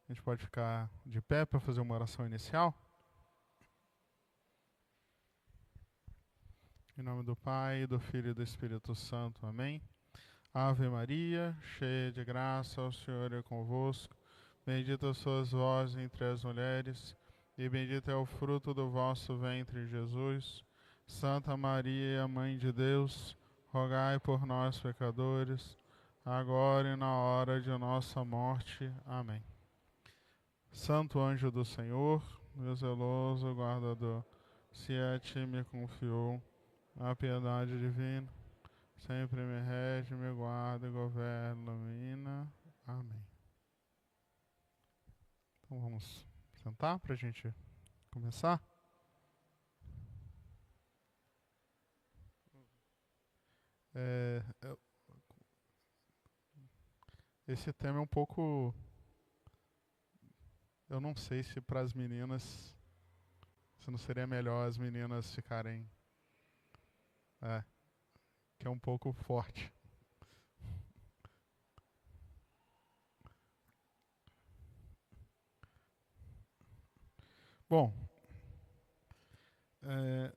A gente pode ficar de pé para fazer uma oração inicial? Em nome do Pai, do Filho e do Espírito Santo. Amém. Ave Maria, cheia de graça, o Senhor é convosco. Bendita sois vós entre as mulheres, e bendito é o fruto do vosso ventre, Jesus. Santa Maria, Mãe de Deus, rogai por nós, pecadores, agora e na hora de nossa morte. Amém. Santo anjo do Senhor, meu zeloso guardador, se a ti me confiou a piedade divina, sempre me rege, me guarda e governa, ilumina. Amém. Então vamos sentar para a gente começar? Esse tema é um pouco... Eu não sei se para as meninas... Se não seria melhor as meninas ficarem... que é um pouco forte. Bom,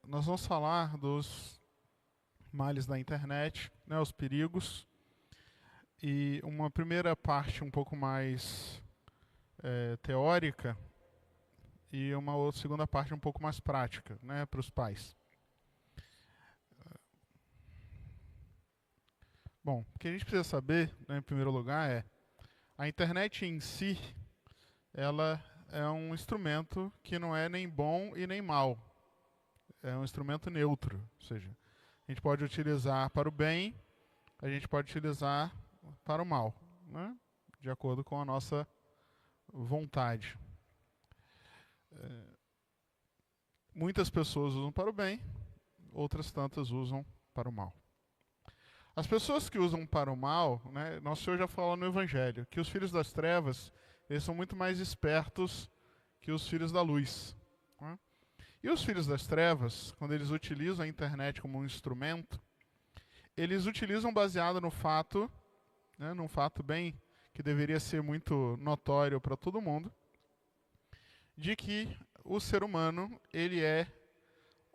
nós vamos falar dos males da internet, né, os perigos, e uma primeira parte um pouco mais teórica e uma outra segunda parte um pouco mais prática, né, para os pais. Bom, o que a gente precisa saber, né, em primeiro lugar, é a internet em si, ela é um instrumento que não é nem bom e nem mal. É um instrumento neutro, ou seja, a gente pode utilizar para o bem, a gente pode utilizar para o mal, né, de acordo com a nossa vontade. Muitas pessoas usam para o bem, outras tantas usam para o mal. As pessoas que usam para o mal, né, Nosso Senhor já fala no Evangelho, que os filhos das trevas, eles são muito mais espertos que os filhos da luz. Né? E os filhos das trevas, quando eles utilizam a internet como um instrumento, eles utilizam baseado no fato, né, num fato bem que deveria ser muito notório para todo mundo, de que o ser humano, ele é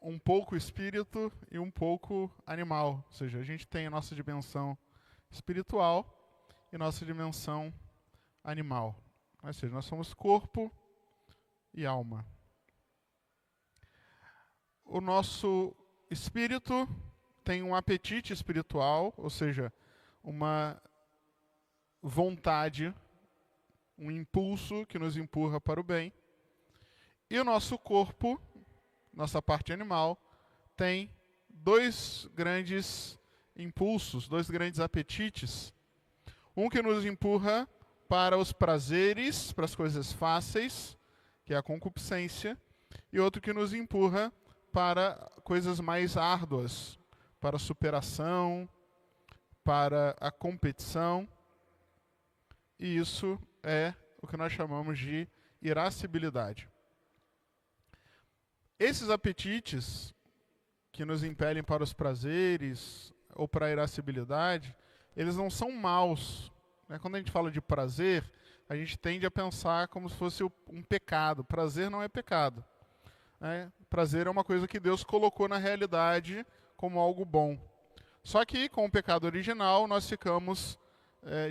um pouco espírito e um pouco animal. Ou seja, a gente tem a nossa dimensão espiritual e nossa dimensão animal. Ou seja, nós somos corpo e alma. O nosso espírito tem um apetite espiritual, ou seja, uma vontade, um impulso que nos empurra para o bem. E o nosso corpo, nossa parte animal, tem dois grandes impulsos, dois grandes apetites. Um que nos empurra para os prazeres, para as coisas fáceis, que é a concupiscência, e outro que nos empurra para coisas mais árduas, para a superação, para a competição. E isso é o que nós chamamos de irascibilidade. Esses apetites que nos impelem para os prazeres ou para a irascibilidade, eles não são maus. Né? Quando a gente fala de prazer, a gente tende a pensar como se fosse um pecado. Prazer não é pecado. Né? Prazer é uma coisa que Deus colocou na realidade como algo bom. Só que com o pecado original nós ficamos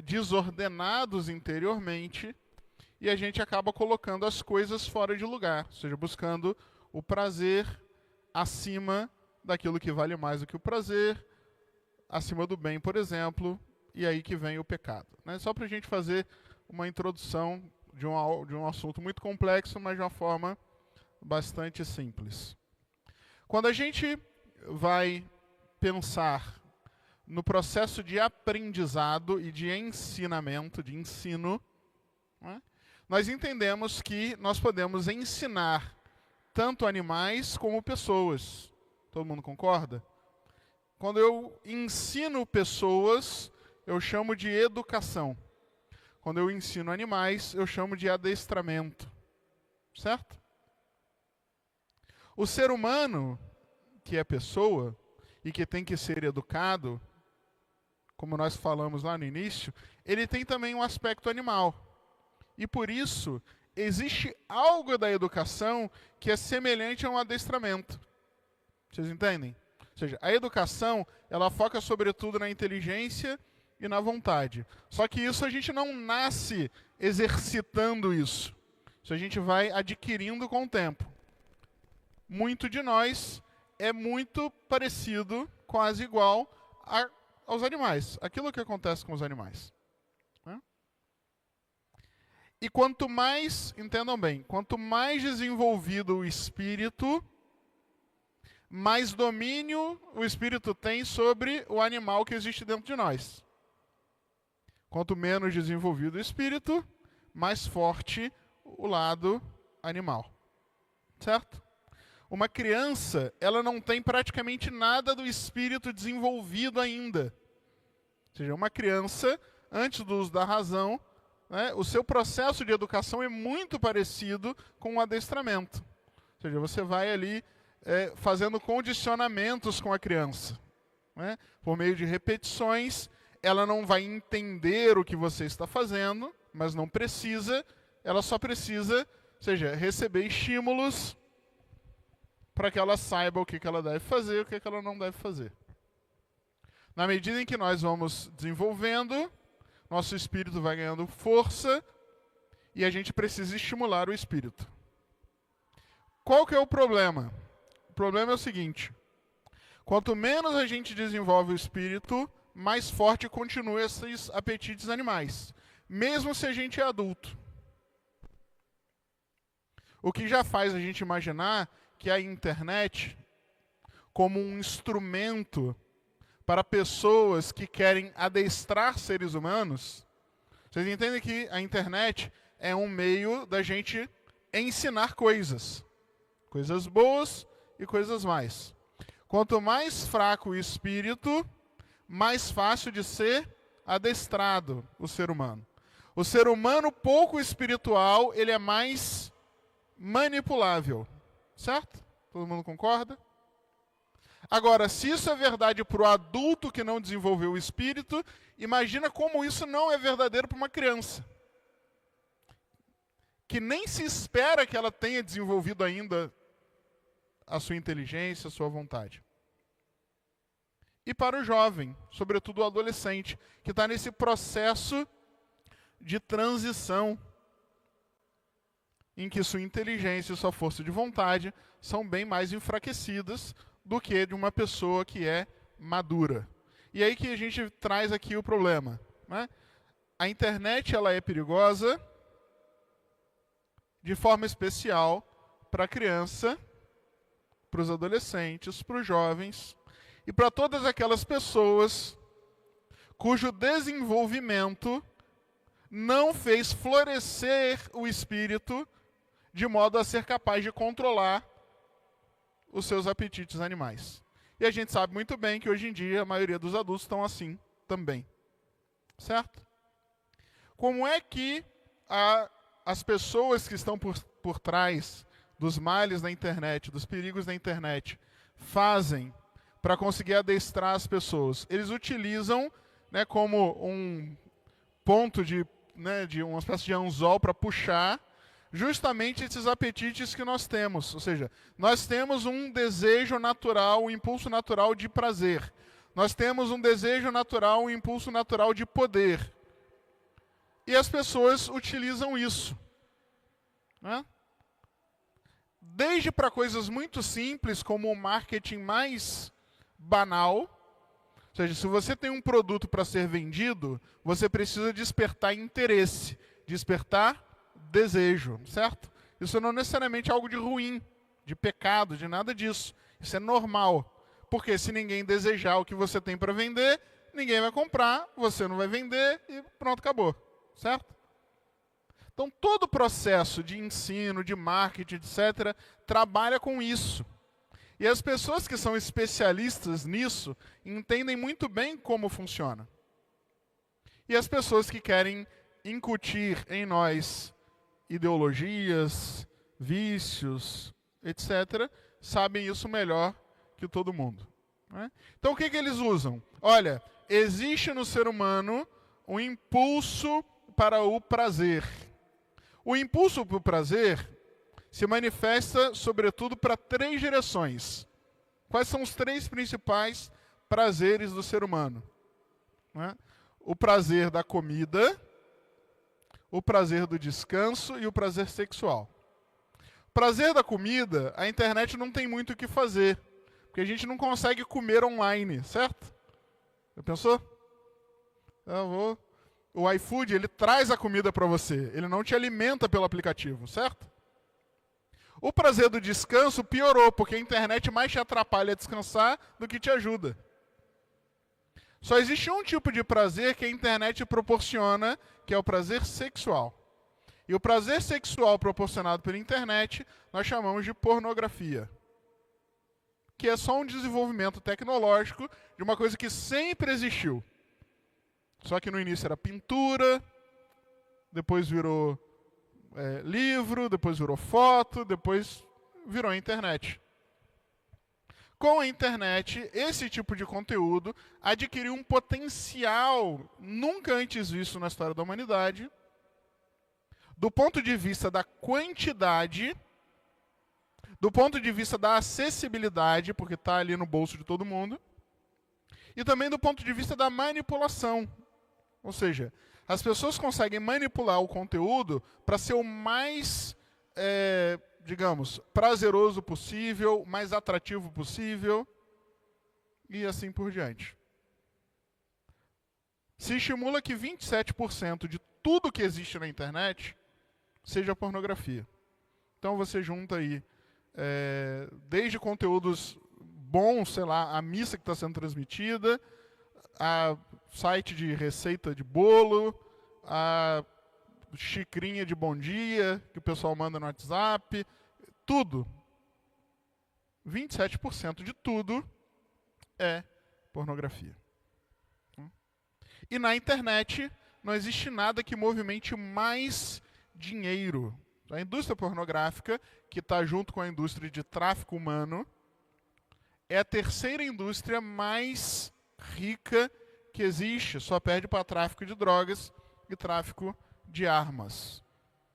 desordenados interiormente e a gente acaba colocando as coisas fora de lugar, ou seja, buscando o prazer acima daquilo que vale mais do que o prazer, acima do bem, por exemplo, e aí que vem o pecado. Né? Só para a gente fazer uma introdução de um assunto muito complexo, mas de uma forma bastante simples. Quando a gente vai pensar no processo de aprendizado e de ensinamento, de ensino, né, nós entendemos que nós podemos ensinar tanto animais como pessoas. Todo mundo concorda? Quando eu ensino pessoas, eu chamo de educação. Quando eu ensino animais, eu chamo de adestramento. Certo? O ser humano, que é pessoa e que tem que ser educado, como nós falamos lá no início, ele tem também um aspecto animal. E por isso, existe algo da educação que é semelhante a um adestramento. Vocês entendem? Ou seja, a educação, ela foca sobretudo na inteligência e na vontade. Só que isso a gente não nasce exercitando isso. Isso a gente vai adquirindo com o tempo. Muito de nós é muito parecido, quase igual aos animais. Aquilo que acontece com os animais. Né? E quanto mais, entendam bem, quanto mais desenvolvido o espírito, mais domínio o espírito tem sobre o animal que existe dentro de nós. Quanto menos desenvolvido o espírito, mais forte o lado animal. Certo? Uma criança, ela não tem praticamente nada do espírito desenvolvido ainda. Ou seja, uma criança, antes do uso da razão, né, o seu processo de educação é muito parecido com o adestramento. Ou seja, você vai ali fazendo condicionamentos com a criança. Né? Por meio de repetições, ela não vai entender o que você está fazendo, mas não precisa, ela só precisa, ou seja, receber estímulos para que ela saiba o que ela deve fazer e o que ela não deve fazer. Na medida em que nós vamos desenvolvendo, nosso espírito vai ganhando força e a gente precisa estimular o espírito. Qual que é o problema? O problema é o seguinte: quanto menos a gente desenvolve o espírito, mais forte continuam esses apetites animais, mesmo se a gente é adulto. O que já faz a gente imaginar que a internet, como um instrumento para pessoas que querem adestrar seres humanos, vocês entendem que a internet é um meio da gente ensinar coisas boas e coisas mais. Quanto mais fraco o espírito, mais fácil de ser adestrado o ser humano. O ser humano pouco espiritual, ele é mais manipulável. Certo? Todo mundo concorda? Agora, se isso é verdade para o adulto que não desenvolveu o espírito, imagina como isso não é verdadeiro para uma criança. Que nem se espera que ela tenha desenvolvido ainda a sua inteligência, a sua vontade. E para o jovem, sobretudo o adolescente, que está nesse processo de transição, em que sua inteligência e sua força de vontade são bem mais enfraquecidas do que de uma pessoa que é madura. E aí que a gente traz aqui o problema. Né? A internet ela é perigosa de forma especial para a criança, para os adolescentes, para os jovens e para todas aquelas pessoas cujo desenvolvimento não fez florescer o espírito de modo a ser capaz de controlar os seus apetites animais. E a gente sabe muito bem que hoje em dia a maioria dos adultos estão assim também. Certo? Como é que as pessoas que estão por trás dos males da internet, dos perigos da internet, fazem para conseguir adestrar as pessoas? Eles utilizam, né, como um ponto de uma espécie de anzol para puxar justamente esses apetites que nós temos. Ou seja, nós temos um desejo natural, um impulso natural de prazer. Nós temos um desejo natural, um impulso natural de poder. E as pessoas utilizam isso. Né? Desde para coisas muito simples, como o marketing mais banal. Ou seja, se você tem um produto para ser vendido, você precisa despertar interesse, despertar desejo, certo? Isso não é necessariamente algo de ruim, de pecado, de nada disso. Isso é normal. Porque se ninguém desejar o que você tem para vender, ninguém vai comprar, você não vai vender e pronto, acabou. Certo? Então, todo o processo de ensino, de marketing, etc., trabalha com isso. E as pessoas que são especialistas nisso entendem muito bem como funciona. E as pessoas que querem incutir em nós ideologias, vícios, etc., sabem isso melhor que todo mundo. Né? Então, o que eles usam? Olha, existe no ser humano um impulso para o prazer. O impulso para o prazer se manifesta, sobretudo, para 3 direções. Quais são os 3 principais prazeres do ser humano? Né? O prazer da comida, o prazer do descanso e o prazer sexual. O prazer da comida, a internet não tem muito o que fazer, porque a gente não consegue comer online, certo? Já pensou? O iFood, ele traz a comida para você, ele não te alimenta pelo aplicativo, certo? O prazer do descanso piorou, porque a internet mais te atrapalha a descansar do que te ajuda. Só existe um tipo de prazer que a internet proporciona, que é o prazer sexual. E o prazer sexual proporcionado pela internet, nós chamamos de pornografia. Que é só um desenvolvimento tecnológico de uma coisa que sempre existiu. Só que no início era pintura, depois virou livro, depois virou foto, depois virou a internet. Com a internet, esse tipo de conteúdo adquiriu um potencial nunca antes visto na história da humanidade, do ponto de vista da quantidade, do ponto de vista da acessibilidade, porque está ali no bolso de todo mundo, e também do ponto de vista da manipulação. Ou seja, as pessoas conseguem manipular o conteúdo para ser o mais, digamos, prazeroso possível, mais atrativo possível, e assim por diante. Se estimula que 27% de tudo que existe na internet seja pornografia. Então você junta aí, desde conteúdos bons, sei lá, a missa que está sendo transmitida, a site de receita de bolo, a xicrinha de bom dia que o pessoal manda no WhatsApp, tudo. 27% de tudo é pornografia. E na internet não existe nada que movimente mais dinheiro. A indústria pornográfica, que está junto com a indústria de tráfico humano, é a terceira indústria mais rica que existe, só perde para tráfico de drogas e tráfico de armas.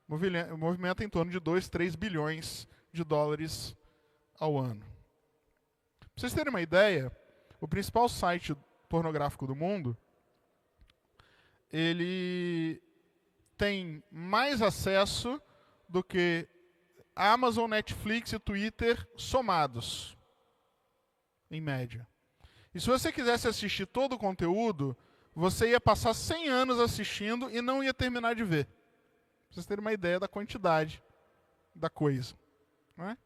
Movimenta em torno de 2, 3 bilhões de dólares ao ano. Para vocês terem uma ideia, o principal site pornográfico do mundo, ele tem mais acesso do que Amazon, Netflix e Twitter somados, em média. E se você quisesse assistir todo o conteúdo, você ia passar 100 anos assistindo e não ia terminar de ver. Para vocês terem uma ideia da quantidade da coisa. Não é?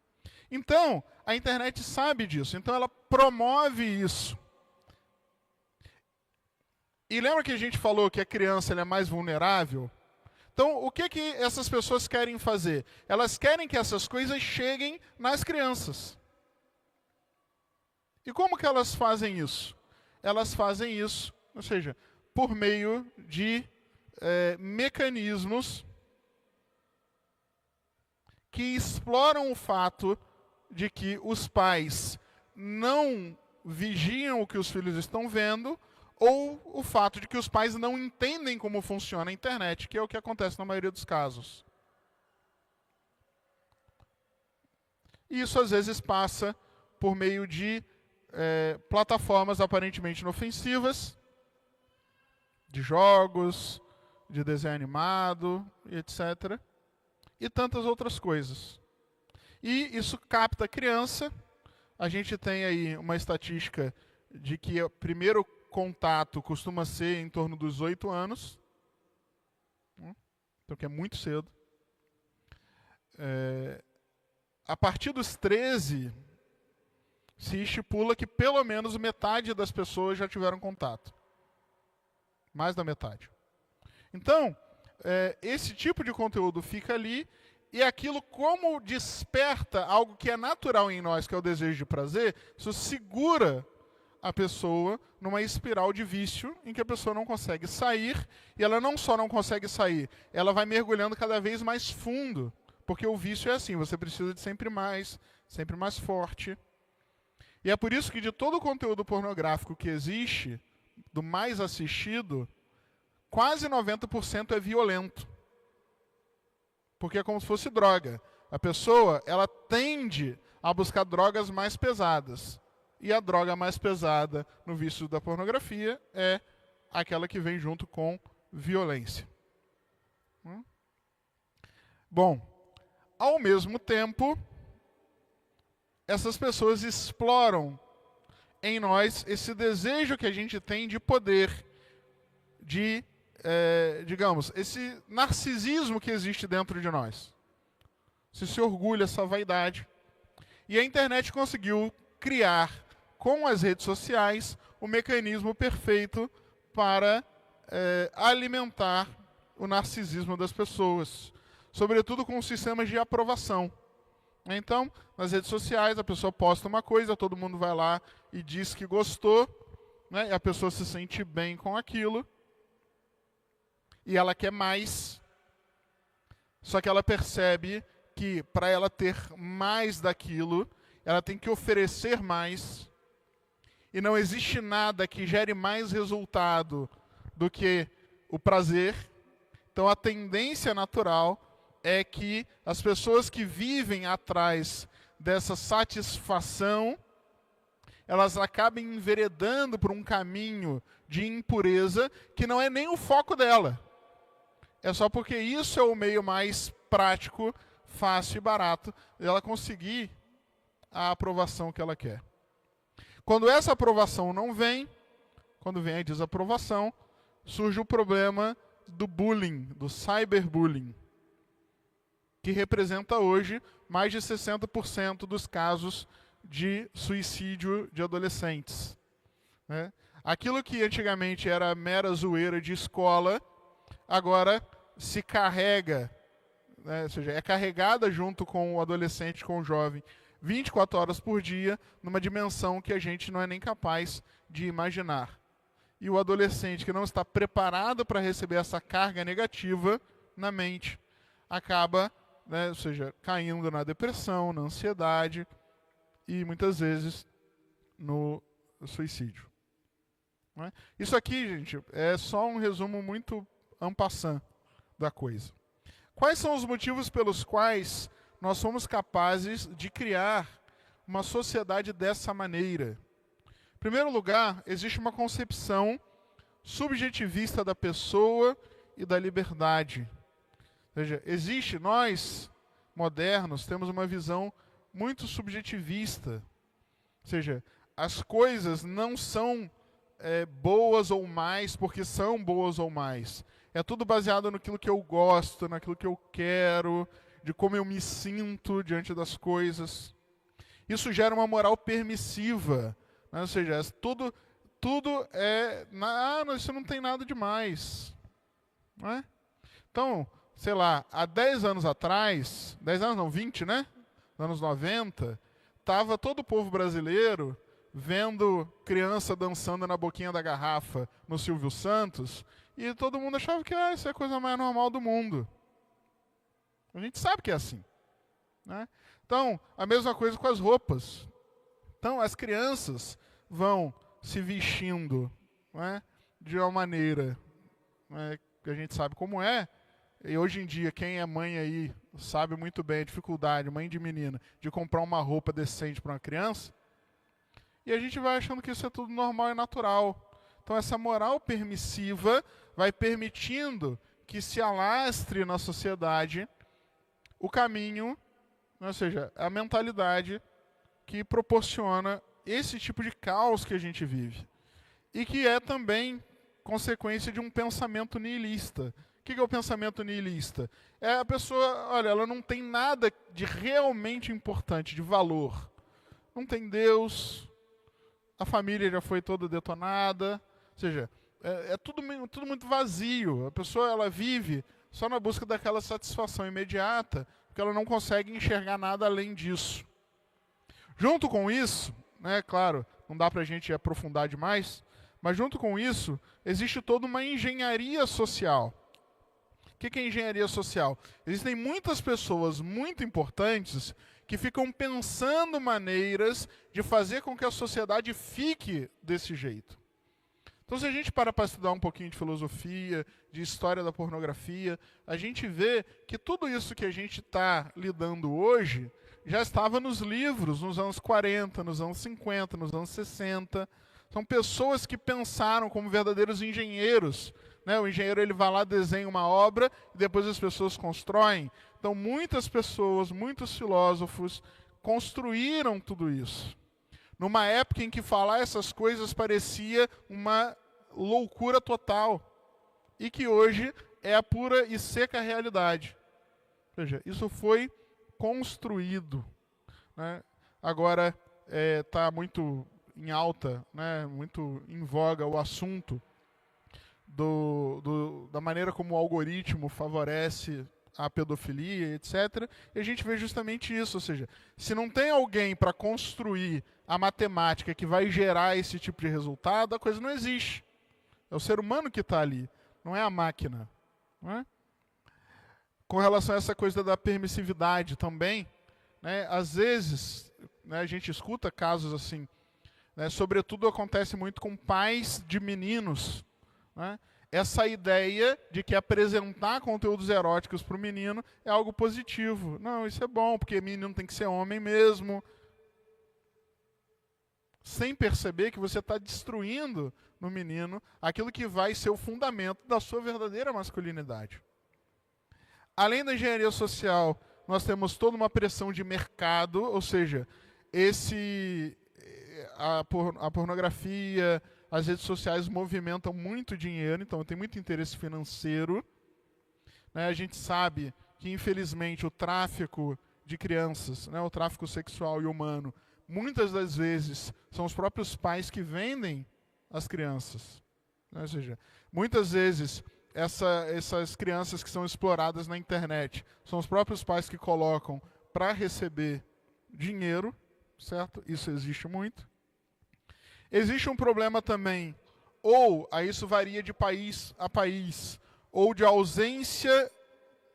Então, a internet sabe disso. Então, ela promove isso. E lembra que a gente falou que a criança ela é mais vulnerável? Então, o que essas pessoas querem fazer? Elas querem que essas coisas cheguem nas crianças. E como que elas fazem isso? Elas fazem isso, ou seja, por meio de mecanismos que exploram o fato de que os pais não vigiam o que os filhos estão vendo, ou o fato de que os pais não entendem como funciona a internet, que é o que acontece na maioria dos casos. E isso às vezes passa por meio de plataformas aparentemente inofensivas, de jogos, de desenho animado, etc. E tantas outras coisas. E isso capta a criança. A gente tem aí uma estatística de que o primeiro contato costuma ser em torno dos 8 anos. Então, que é muito cedo. A partir dos 13, se estipula que pelo menos metade das pessoas já tiveram contato. Mais da metade. Então, esse tipo de conteúdo fica ali, e aquilo, como desperta algo que é natural em nós, que é o desejo de prazer, isso segura a pessoa numa espiral de vício, em que a pessoa não consegue sair, e ela não só não consegue sair, ela vai mergulhando cada vez mais fundo, porque o vício é assim, você precisa de sempre mais forte. E é por isso que de todo o conteúdo pornográfico que existe, do mais assistido, quase 90% é violento. Porque é como se fosse droga. A pessoa, ela tende a buscar drogas mais pesadas. E a droga mais pesada no vício da pornografia é aquela que vem junto com violência. Bom, ao mesmo tempo, essas pessoas exploram em nós esse desejo que a gente tem de poder, de, digamos, esse narcisismo que existe dentro de nós. Se orgulha, essa vaidade. E a internet conseguiu criar, com as redes sociais, o mecanismo perfeito para alimentar o narcisismo das pessoas, sobretudo com sistemas de aprovação. Então, nas redes sociais, a pessoa posta uma coisa, todo mundo vai lá e diz que gostou, né? E a pessoa se sente bem com aquilo, e ela quer mais, só que ela percebe que para ela ter mais daquilo, ela tem que oferecer mais, e não existe nada que gere mais resultado do que o prazer. Então a tendência natural é que as pessoas que vivem atrás dessa satisfação, elas acabem enveredando por um caminho de impureza que não é nem o foco dela. É só porque isso é o meio mais prático, fácil e barato dela conseguir a aprovação que ela quer. Quando essa aprovação não vem, quando vem a desaprovação, surge o problema do bullying, do cyberbullying, que representa hoje mais de 60% dos casos de suicídio de adolescentes. Né? Aquilo que antigamente era mera zoeira de escola, agora se carrega, né? Ou seja, é carregada junto com o adolescente, com o jovem, 24 horas por dia, numa dimensão que a gente não é nem capaz de imaginar. E o adolescente que não está preparado para receber essa carga negativa na mente, acaba, né, ou seja, caindo na depressão, na ansiedade e muitas vezes no suicídio. Né? Isso aqui, gente, é só um resumo muito en passant da coisa. Quais são os motivos pelos quais nós somos capazes de criar uma sociedade dessa maneira? Em primeiro lugar, existe uma concepção subjetivista da pessoa e da liberdade. Ou seja, nós, modernos, temos uma visão muito subjetivista. Ou seja, as coisas não são boas ou mais porque são boas ou mais. É tudo baseado naquilo que eu gosto, naquilo que eu quero, de como eu me sinto diante das coisas. Isso gera uma moral permissiva. Né? Ou seja, tudo é... isso não tem nada demais. Não é? Então, sei lá, há 10 anos atrás, 10 anos não, 20, né? Anos 90, estava todo o povo brasileiro vendo criança dançando na boquinha da garrafa no Silvio Santos, e todo mundo achava que isso é a coisa mais normal do mundo. A gente sabe que é assim. Né? Então, a mesma coisa com as roupas. Então, as crianças vão se vestindo, né, de uma maneira, né, que a gente sabe como é, e hoje em dia, quem é mãe aí sabe muito bem a dificuldade, mãe de menina, de comprar uma roupa decente para uma criança, e a gente vai achando que isso é tudo normal e natural. Então, essa moral permissiva vai permitindo que se alastre na sociedade o caminho, ou seja, a mentalidade que proporciona esse tipo de caos que a gente vive. E que é também consequência de um pensamento nihilista. O que é o pensamento nihilista? É a pessoa, olha, ela não tem nada de realmente importante, de valor. Não tem Deus, a família já foi toda detonada, ou seja, é tudo muito vazio. A pessoa, ela vive só na busca daquela satisfação imediata, porque ela não consegue enxergar nada além disso. Junto com isso, né, claro, não dá para a gente aprofundar demais, mas junto com isso, existe toda uma engenharia social. O que é engenharia social? Existem muitas pessoas muito importantes que ficam pensando maneiras de fazer com que a sociedade fique desse jeito. Então, Então, se a gente para estudar um pouquinho de filosofia, de história da pornografia, a gente vê que tudo isso que a gente está lidando hoje já estava nos livros nos anos 40, nos anos 50, nos anos 60. São pessoas que pensaram como verdadeiros engenheiros. Né? O engenheiro ele vai lá, desenha uma obra e depois as pessoas constroem. Então, muitas pessoas, muitos filósofos construíram tudo isso. Numa época em que falar essas coisas parecia uma loucura total. E que hoje é a pura e seca realidade. Ou seja, isso foi construído. Né? Agora está muito em alta, né? Muito em voga o assunto da maneira como o algoritmo favorece a pedofilia, etc. E a gente vê justamente isso, ou seja, se não tem alguém para construir a matemática que vai gerar esse tipo de resultado, a coisa não existe. É o ser humano que está ali, não é a máquina. Não é? Com relação a essa coisa da permissividade também, né, às vezes, né, a gente escuta casos assim, né, sobretudo acontece muito com pais de meninos, né, essa ideia de que apresentar conteúdos eróticos para o menino é algo positivo. Não, isso é bom, porque menino tem que ser homem mesmo. Sem perceber que você está destruindo no menino aquilo que vai ser o fundamento da sua verdadeira masculinidade. Além da engenharia social, nós temos toda uma pressão de mercado, ou seja, a pornografia, as redes sociais movimentam muito dinheiro, então tem muito interesse financeiro. Né? A gente sabe que, infelizmente, o tráfico de crianças, né, o tráfico sexual e humano, muitas das vezes são os próprios pais que vendem as crianças. Né? Ou seja, muitas vezes essas crianças que são exploradas na internet são os próprios pais que colocam para receber dinheiro, certo? Isso existe muito. Existe um problema também, ou aí isso varia de país a país, ou de ausência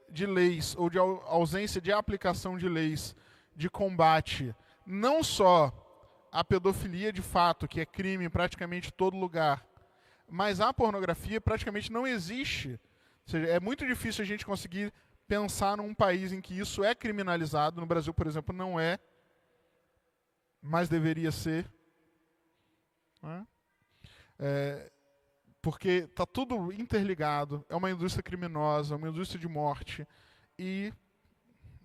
de leis, ou de ausência de aplicação de leis de combate, não só a pedofilia de fato, que é crime em praticamente todo lugar, mas a pornografia praticamente não existe. Ou seja, é muito difícil a gente conseguir pensar num país em que isso é criminalizado. No Brasil, por exemplo, não é, mas deveria ser. Né? Porque está tudo interligado, é uma indústria criminosa, uma indústria de morte, e,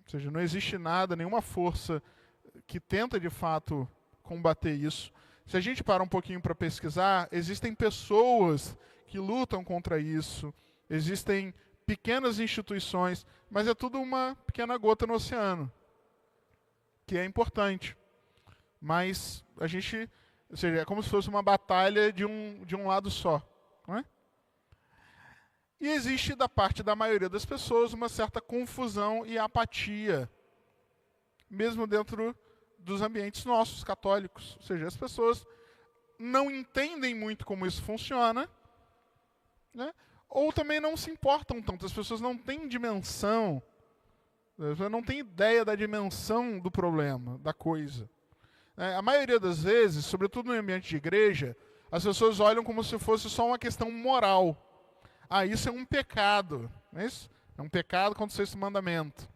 ou seja, não existe nada, nenhuma força que tenta de fato combater isso. Se a gente para um pouquinho para pesquisar, existem pessoas que lutam contra isso, existem pequenas instituições, mas é tudo uma pequena gota no oceano, que é importante. Mas a gente, ou seja, é como se fosse uma batalha de um lado só. Não é? E existe, da parte da maioria das pessoas, uma certa confusão e apatia, mesmo dentro dos ambientes nossos, católicos. Ou seja, as pessoas não entendem muito como isso funciona, né? Ou também não se importam tanto. As pessoas não têm dimensão, as pessoas não têm ideia da dimensão do problema, da coisa. A maioria das vezes, sobretudo no ambiente de igreja, as pessoas olham como se fosse só uma questão moral. Ah, isso é um pecado. Não é isso? É um pecado contra o sexto mandamento.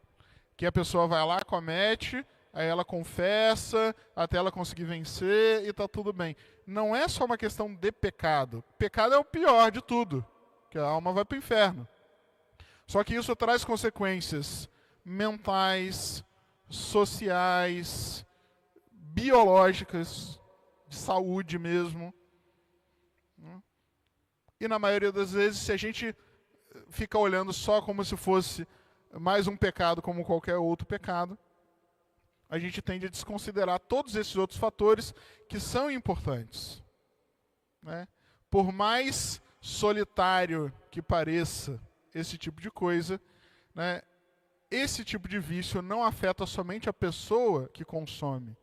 Que a pessoa vai lá, comete, aí ela confessa, até ela conseguir vencer e está tudo bem. Não é só uma questão de pecado. Pecado é o pior de tudo, que a alma vai para o inferno. Só que isso traz consequências mentais, sociais, biológicas, de saúde mesmo. E na maioria das vezes, se a gente fica olhando só como se fosse mais um pecado como qualquer outro pecado, a gente tende a desconsiderar todos esses outros fatores que são importantes. Né? Por mais solitário que pareça esse tipo de coisa, né, esse tipo de vício não afeta somente a pessoa que consome.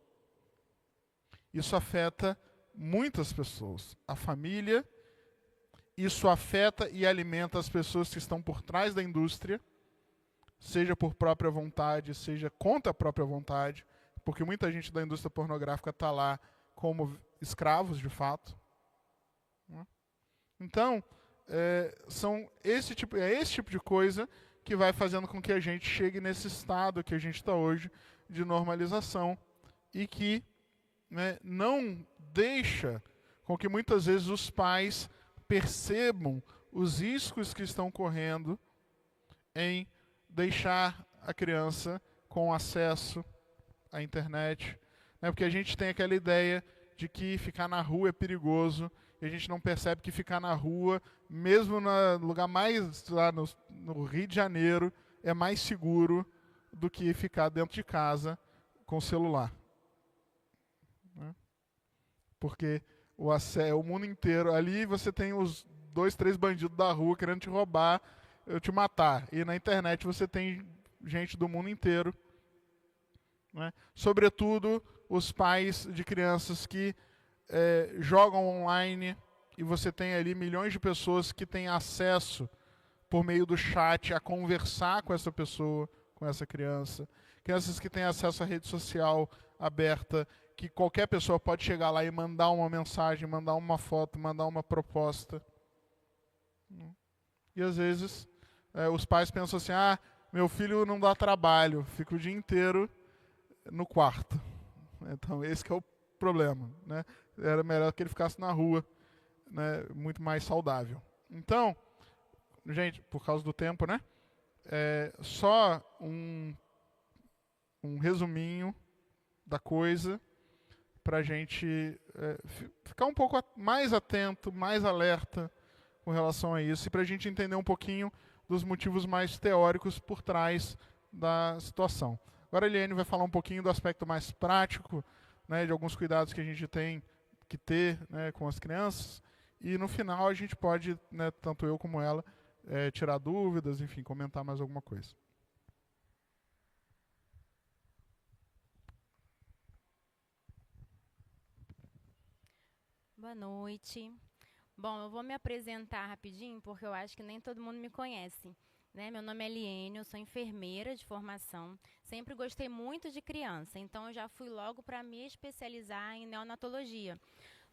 Isso afeta muitas pessoas. A família, isso afeta e alimenta as pessoas que estão por trás da indústria, seja por própria vontade, seja contra a própria vontade, porque muita gente da indústria pornográfica está lá como escravos, de fato. Então, é esse tipo de coisa que vai fazendo com que a gente chegue nesse estado que a gente está hoje de normalização e que, né, não deixa com que muitas vezes os pais percebam os riscos que estão correndo em deixar a criança com acesso à internet, né? Porque a gente tem aquela ideia de que ficar na rua é perigoso, e a gente não percebe que ficar na rua, mesmo no lugar mais lá no Rio de Janeiro, é mais seguro do que ficar dentro de casa com o celular. Né? Porque o mundo inteiro, ali você tem os 2, 3 bandidos da rua querendo te roubar, te matar. E na internet você tem gente do mundo inteiro. Né? Sobretudo os pais de crianças que jogam online, e você tem ali milhões de pessoas que têm acesso por meio do chat a conversar com essa pessoa, com essa criança. Crianças que têm acesso à rede social aberta, que qualquer pessoa pode chegar lá e mandar uma mensagem, mandar uma foto, mandar uma proposta. E às vezes os pais pensam assim, meu filho não dá trabalho, fica o dia inteiro no quarto. Então esse que é o problema, né? Era melhor que ele ficasse na rua, né? Muito mais saudável. Então, gente, por causa do tempo, né? Só um resuminho da coisa para a gente ficar um pouco mais atento, mais alerta com relação a isso, e para a gente entender um pouquinho dos motivos mais teóricos por trás da situação. Agora a Eliane vai falar um pouquinho do aspecto mais prático, né, de alguns cuidados que a gente tem que ter, né, com as crianças, e no final a gente pode, né, tanto eu como ela, tirar dúvidas, enfim, comentar mais alguma coisa. Boa noite. Bom, eu vou me apresentar rapidinho, porque eu acho que nem todo mundo me conhece. Né? Meu nome é Eliene, eu sou enfermeira de formação. Sempre gostei muito de criança, então eu já fui logo para me especializar em neonatologia.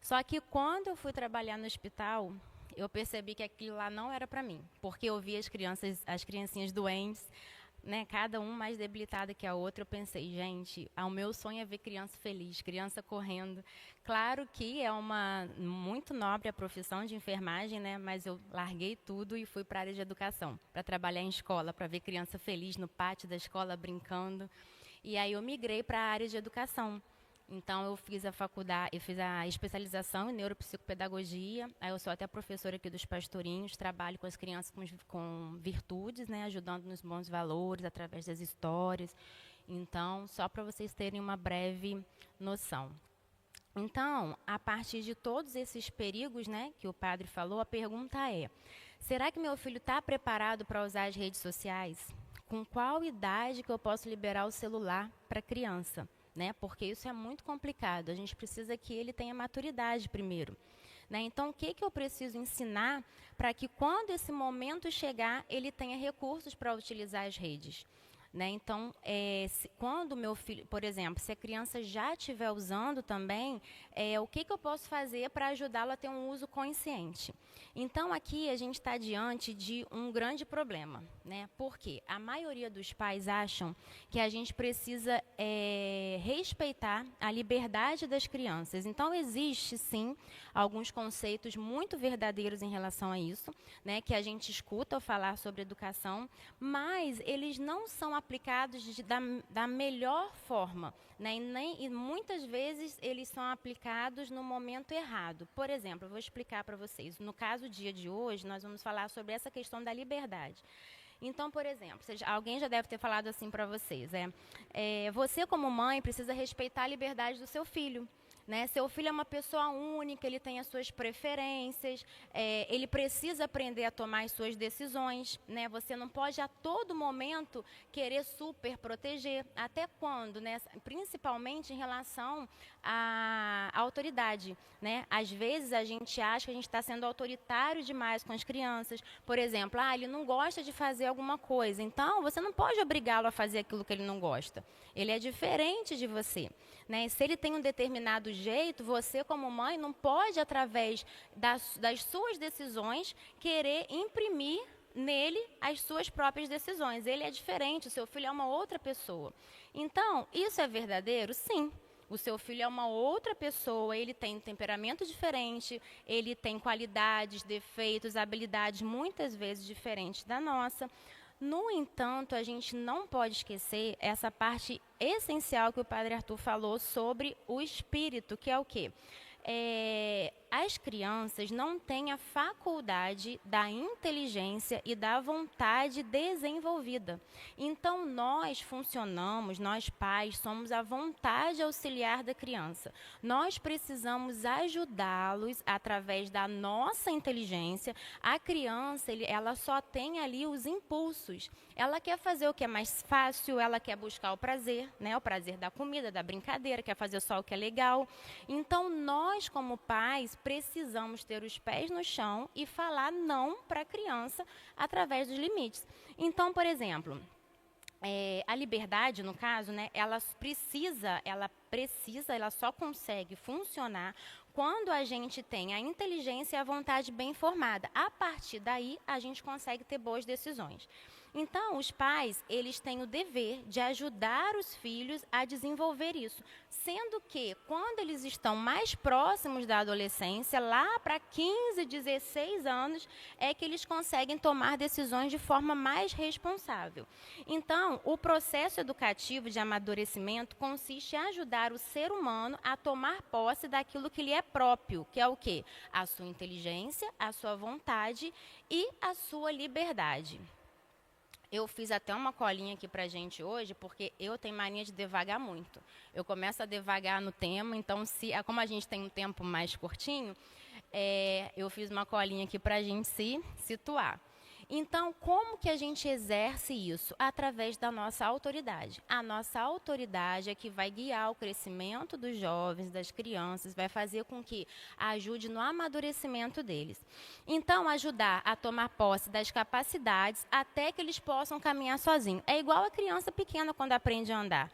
Só que quando eu fui trabalhar no hospital, eu percebi que aquilo lá não era para mim, porque eu via as criancinhas doentes, né, cada um mais debilitada que a outra. Eu pensei, gente, o meu sonho é ver criança feliz, criança correndo. Claro que é uma muito nobre a profissão de enfermagem, né, mas eu larguei tudo e fui para a área de educação, para trabalhar em escola, para ver criança feliz no pátio da escola brincando. E aí eu migrei para a área de educação. Então, eu fiz a especialização em neuropsicopedagogia, aí eu sou até professora aqui dos Pastorinhos, trabalho com as crianças com virtudes, né, ajudando nos bons valores, através das histórias. Então, só para vocês terem uma breve noção. Então, a partir de todos esses perigos, né, que o padre falou, a pergunta é, será que meu filho está preparado para usar as redes sociais? Com qual idade que eu posso liberar o celular para a criança? Né? Porque isso é muito complicado. A gente precisa que ele tenha maturidade primeiro. Né? Então, o que eu preciso ensinar para que quando esse momento chegar, ele tenha recursos para utilizar as redes? Né? Então, quando o meu filho, por exemplo, se a criança já estiver usando também, o que eu posso fazer para ajudá-lo a ter um uso consciente? Então, aqui a gente está diante de um grande problema, né? Porque a maioria dos pais acham que a gente precisa respeitar a liberdade das crianças. Então, existe, sim, alguns conceitos muito verdadeiros em relação a isso, né? Que a gente escuta ao falar sobre educação, mas eles não são aplicados da melhor forma, né? E muitas vezes eles são aplicados no momento errado. Por exemplo, eu vou explicar para vocês. No caso do dia de hoje, nós vamos falar sobre essa questão da liberdade. Então, por exemplo, alguém já deve ter falado assim para vocês, você como mãe precisa respeitar a liberdade do seu filho. Né? Seu filho é uma pessoa única, ele tem as suas preferências, ele precisa aprender a tomar as suas decisões. Né? Você não pode a todo momento querer super proteger. Até quando? Né? Principalmente em relação à autoridade. Né? Às vezes a gente acha que a gente está sendo autoritário demais com as crianças. Por exemplo, ele não gosta de fazer alguma coisa, então você não pode obrigá-lo a fazer aquilo que ele não gosta. Ele é diferente de você. Né? Se ele tem um determinado jeito, você como mãe não pode, através das suas decisões, querer imprimir nele as suas próprias decisões. Ele é diferente, o seu filho é uma outra pessoa. Então, isso é verdadeiro? Sim. O seu filho é uma outra pessoa, ele tem um temperamento diferente, ele tem qualidades, defeitos, habilidades muitas vezes diferentes da nossa. No entanto, a gente não pode esquecer essa parte essencial que o Padre Arthur falou sobre o espírito, que é o quê? As crianças não têm a faculdade da inteligência e da vontade desenvolvida. Então, nós funcionamos, nós pais, somos a vontade auxiliar da criança. Nós precisamos ajudá-los através da nossa inteligência. A criança, ela só tem ali os impulsos. Ela quer fazer o que é mais fácil, ela quer buscar o prazer, né? O prazer da comida, da brincadeira, quer fazer só o que é legal. Então, nós, como pais, precisamos ter os pés no chão e falar não para a criança através dos limites. Então, por exemplo, a liberdade, no caso, né, ela só consegue funcionar quando a gente tem a inteligência e a vontade bem formada. A partir daí, a gente consegue ter boas decisões. Então, os pais, eles têm o dever de ajudar os filhos a desenvolver isso. Sendo que, quando eles estão mais próximos da adolescência, lá para 15, 16 anos, é que eles conseguem tomar decisões de forma mais responsável. Então, o processo educativo de amadurecimento consiste em ajudar o ser humano a tomar posse daquilo que lhe é próprio, que é o quê? A sua inteligência, a sua vontade e a sua liberdade. Eu fiz até uma colinha aqui pra gente hoje, porque eu tenho mania de devagar muito. Eu começo a devagar no tema, então, como a gente tem um tempo mais curtinho, eu fiz uma colinha aqui pra gente se situar. Então, como que a gente exerce isso? Através da nossa autoridade. A nossa autoridade é que vai guiar o crescimento dos jovens, das crianças, vai fazer com que ajude no amadurecimento deles. Então, ajudar a tomar posse das capacidades até que eles possam caminhar sozinhos. É igual a criança pequena quando aprende a andar.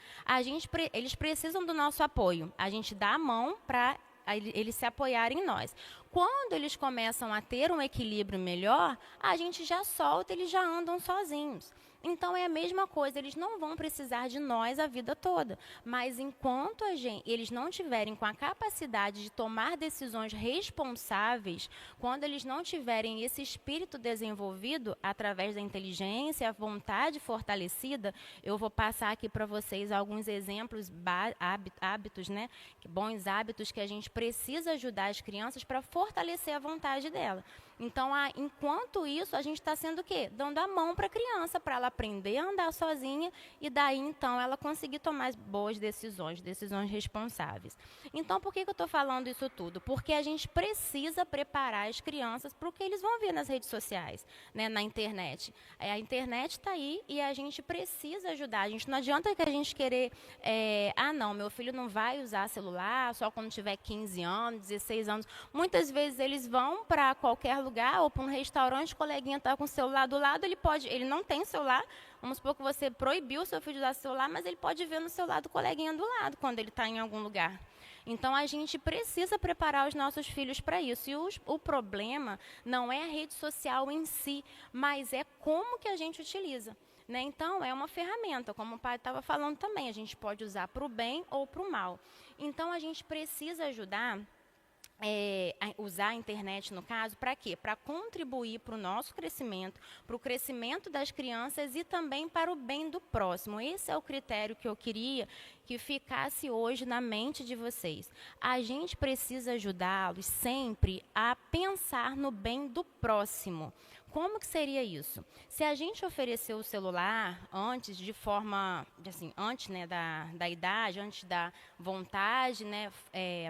Eles precisam do nosso apoio. A gente dá a mão para eles se apoiarem em nós. Quando eles começam a ter um equilíbrio melhor, a gente já solta, eles já andam sozinhos. Então, é a mesma coisa, eles não vão precisar de nós a vida toda. Mas, enquanto eles não tiverem com a capacidade de tomar decisões responsáveis, quando eles não tiverem esse espírito desenvolvido através da inteligência, a vontade fortalecida, eu vou passar aqui para vocês alguns exemplos, hábitos, né? Bons hábitos que a gente precisa ajudar as crianças para fortalecer a vontade dela. Então, enquanto isso, a gente está sendo o quê? Dando a mão para a criança, para ela aprender a andar sozinha e daí, então, ela conseguir tomar boas decisões responsáveis. Então, por que eu estou falando isso tudo? Porque a gente precisa preparar as crianças para o que eles vão ver nas redes sociais, né, na internet. A internet está aí e a gente precisa ajudar. A gente não adianta que a gente querer, não, meu filho não vai usar celular só quando tiver 15 anos, 16 anos. Muitas vezes eles vão para qualquer lugar ou para um restaurante, o coleguinha está com o celular do lado, ele não tem celular, vamos supor que você proibiu o seu filho de usar celular, mas ele pode ver no celular do coleguinha do lado, quando ele está em algum lugar. Então, a gente precisa preparar os nossos filhos para isso. E o problema não é a rede social em si, mas é como que a gente utiliza. Né? Então, é uma ferramenta, como o pai estava falando também, a gente pode usar para o bem ou para o mal. Então, a gente precisa ajudar usar a internet, no caso, para quê? Para contribuir para o nosso crescimento, para o crescimento das crianças e também para o bem do próximo. Esse é o critério que eu queria que ficasse hoje na mente de vocês. A gente precisa ajudá-los sempre a pensar no bem do próximo. Como que seria isso? Se a gente oferecer o celular antes, de forma, assim, antes, né, da idade, antes da vontade, né,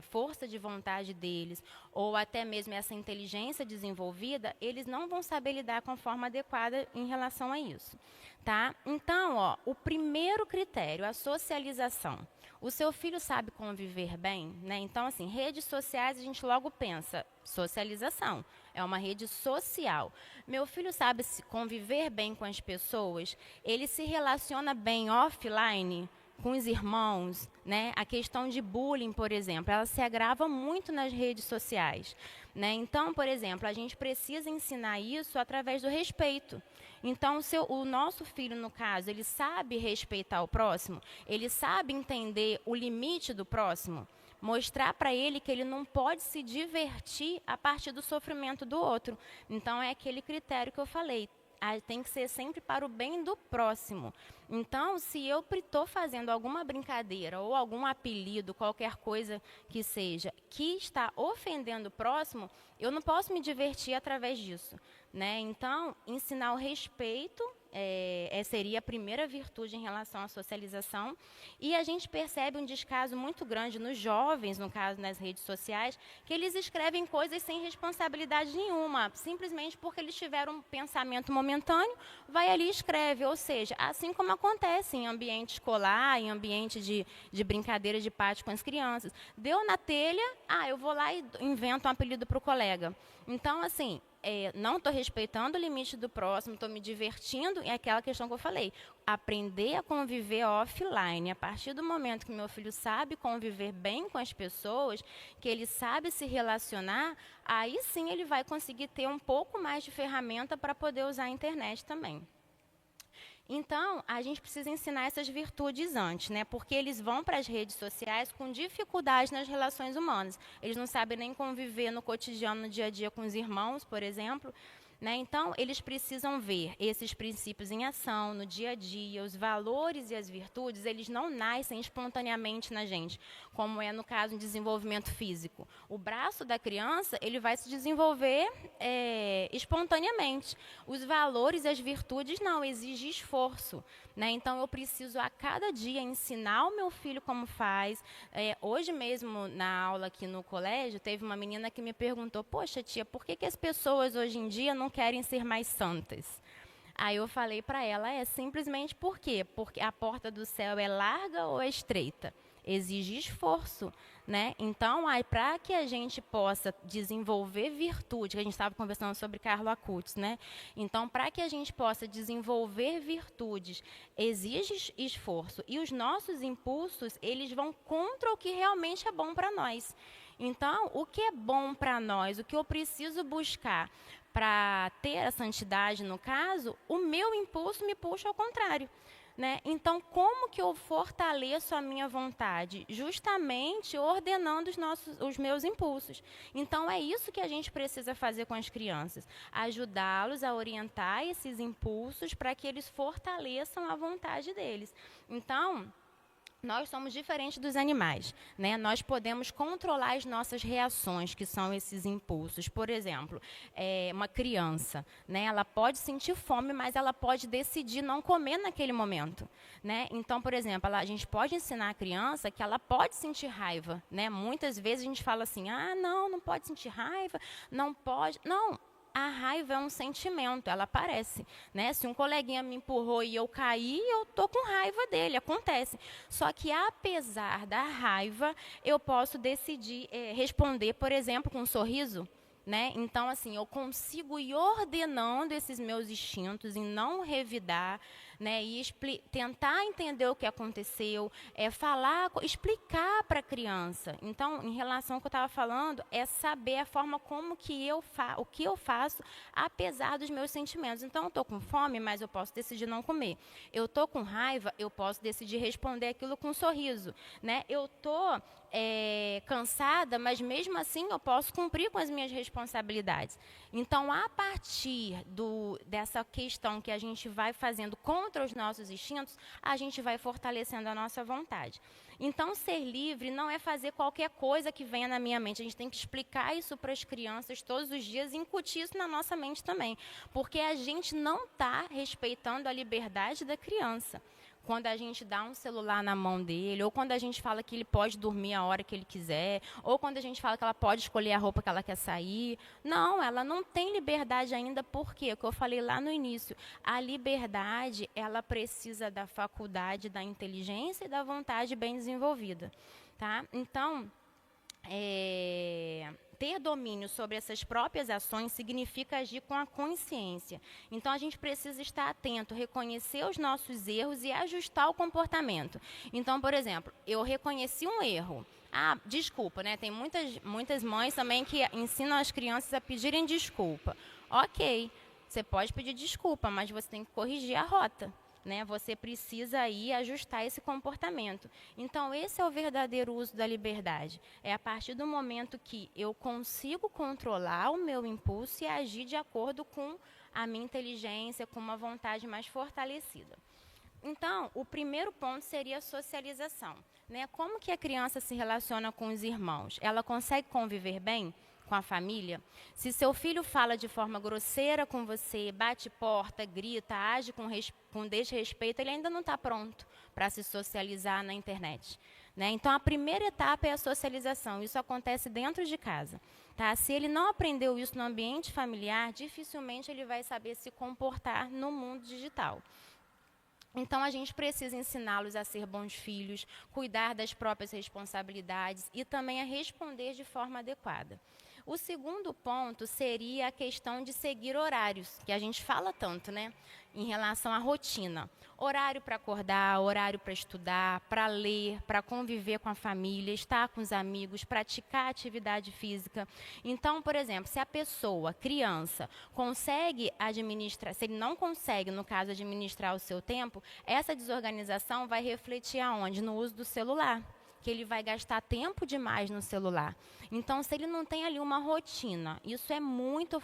força de vontade deles, ou até mesmo essa inteligência desenvolvida, eles não vão saber lidar com a forma adequada em relação a isso. Tá? Então, o primeiro critério, a socialização. O seu filho sabe conviver bem, né? Então, assim, redes sociais, a gente logo pensa, socialização, é uma rede social. Meu filho sabe se conviver bem com as pessoas, ele se relaciona bem offline com os irmãos, né? A questão de bullying, por exemplo, ela se agrava muito nas redes sociais, né? Então, por exemplo, a gente precisa ensinar isso através do respeito. Então, o nosso filho, no caso, ele sabe respeitar o próximo, ele sabe entender o limite do próximo, mostrar para ele que ele não pode se divertir a partir do sofrimento do outro. Então, é aquele critério que eu falei. Tem que ser sempre para o bem do próximo. Então, se eu estou fazendo alguma brincadeira ou algum apelido, qualquer coisa que seja, que está ofendendo o próximo, eu não posso me divertir através disso, né? Então, ensinar o respeito seria a primeira virtude em relação à socialização. E a gente percebe um descaso muito grande nos jovens, no caso nas redes sociais, que eles escrevem coisas sem responsabilidade nenhuma, simplesmente porque eles tiveram um pensamento momentâneo, vai ali e escreve. Ou seja, assim como acontece em ambiente escolar, em ambiente de brincadeira de pátio com as crianças. Deu na telha, eu vou lá e invento um apelido para o colega. Então, assim, não estou respeitando o limite do próximo, estou me divertindo, é aquela questão que eu falei. Aprender a conviver offline. A partir do momento que meu filho sabe conviver bem com as pessoas, que ele sabe se relacionar, aí sim ele vai conseguir ter um pouco mais de ferramenta para poder usar a internet também. Então, a gente precisa ensinar essas virtudes antes, né? Porque eles vão para as redes sociais com dificuldade nas relações humanas. Eles não sabem nem conviver no cotidiano, no dia a dia com os irmãos, por exemplo. Né? Então, eles precisam ver esses princípios em ação, no dia a dia, os valores e as virtudes, eles não nascem espontaneamente na gente, como é no caso do desenvolvimento físico. O braço da criança, ele vai se desenvolver espontaneamente. Os valores e as virtudes não, exige esforço. Né? Então, eu preciso a cada dia ensinar o meu filho como faz. Hoje mesmo, na aula aqui no colégio, teve uma menina que me perguntou, poxa tia, por que as pessoas hoje em dia não querem ser mais santas? Aí eu falei para ela, simplesmente por quê? Porque a porta do céu é larga ou é estreita? Exige esforço, né? Então, para que a gente possa desenvolver virtude, que a gente estava conversando sobre Carlo Acutis, né? Então, para que a gente possa desenvolver virtudes, exige esforço. E os nossos impulsos, eles vão contra o que realmente é bom para nós. Então, o que é bom para nós, o que eu preciso buscar para ter a santidade, no caso, o meu impulso me puxa ao contrário. Né? Então, como que eu fortaleço a minha vontade? Justamente ordenando os meus impulsos. Então, é isso que a gente precisa fazer com as crianças. Ajudá-los a orientar esses impulsos para que eles fortaleçam a vontade deles. Então, nós somos diferentes dos animais, né? Nós podemos controlar as nossas reações, que são esses impulsos. Por exemplo, uma criança, né? Ela pode sentir fome, mas ela pode decidir não comer naquele momento, né? Então, por exemplo, a gente pode ensinar a criança que ela pode sentir raiva, né? Muitas vezes a gente fala assim, não pode sentir raiva, não pode... Não. A raiva é um sentimento, ela aparece, né? Se um coleguinha me empurrou e eu caí, eu tô com raiva dele, acontece. Só que apesar da raiva, eu posso decidir responder, por exemplo, com um sorriso, né? Então, assim, eu consigo ir ordenando esses meus instintos em não revidar, né? E tentar entender o que aconteceu, explicar para a criança. Então, em relação ao que eu estava falando, é saber a forma como que o que eu faço, apesar dos meus sentimentos. Então, eu estou com fome, mas eu posso decidir não comer. Eu estou com raiva, eu posso decidir responder aquilo com um sorriso, né? Eu estou cansada, mas mesmo assim eu posso cumprir com as minhas responsabilidades. Então, a partir dessa questão que a gente vai fazendo contra os nossos instintos, a gente vai fortalecendo a nossa vontade. Então, ser livre não é fazer qualquer coisa que venha na minha mente. A gente tem que explicar isso para as crianças todos os dias e incutir isso na nossa mente também. Porque a gente não está respeitando a liberdade da criança. Quando a gente dá um celular na mão dele, ou quando a gente fala que ele pode dormir a hora que ele quiser, ou quando a gente fala que ela pode escolher a roupa que ela quer sair. Não, ela não tem liberdade ainda, por quê? O que eu falei lá no início, a liberdade, ela precisa da faculdade, da inteligência e da vontade bem desenvolvida. Tá? Então, ter domínio sobre essas próprias ações significa agir com a consciência. Então, a gente precisa estar atento, reconhecer os nossos erros e ajustar o comportamento. Então, por exemplo, eu reconheci um erro. Ah, desculpa, né? Tem muitas mães também que ensinam as crianças a pedirem desculpa. Ok, você pode pedir desculpa, mas você tem que corrigir a rota. Né? Você precisa aí ajustar esse comportamento. Então, esse é o verdadeiro uso da liberdade. É a partir do momento que eu consigo controlar o meu impulso e agir de acordo com a minha inteligência, com uma vontade mais fortalecida. Então, o primeiro ponto seria a socialização. Né? Como que a criança se relaciona com os irmãos? Ela consegue conviver bem com a família? Se seu filho fala de forma grosseira com você, bate porta, grita, age com desrespeito, ele ainda não está pronto para se socializar na internet. Né? Então, a primeira etapa é a socialização. Isso acontece dentro de casa. Tá? Se ele não aprendeu isso no ambiente familiar, dificilmente ele vai saber se comportar no mundo digital. Então, a gente precisa ensiná-los a ser bons filhos, cuidar das próprias responsabilidades e também a responder de forma adequada. O segundo ponto seria a questão de seguir horários, que a gente fala tanto, né? Em relação à rotina. Horário para acordar, horário para estudar, para ler, para conviver com a família, estar com os amigos, praticar atividade física. Então, por exemplo, se a pessoa, criança, consegue administrar, se ele não consegue, no caso, administrar o seu tempo, essa desorganização vai refletir aonde? No uso do celular. Que ele vai gastar tempo demais no celular. Então, se ele não tem ali uma rotina, isso é muito,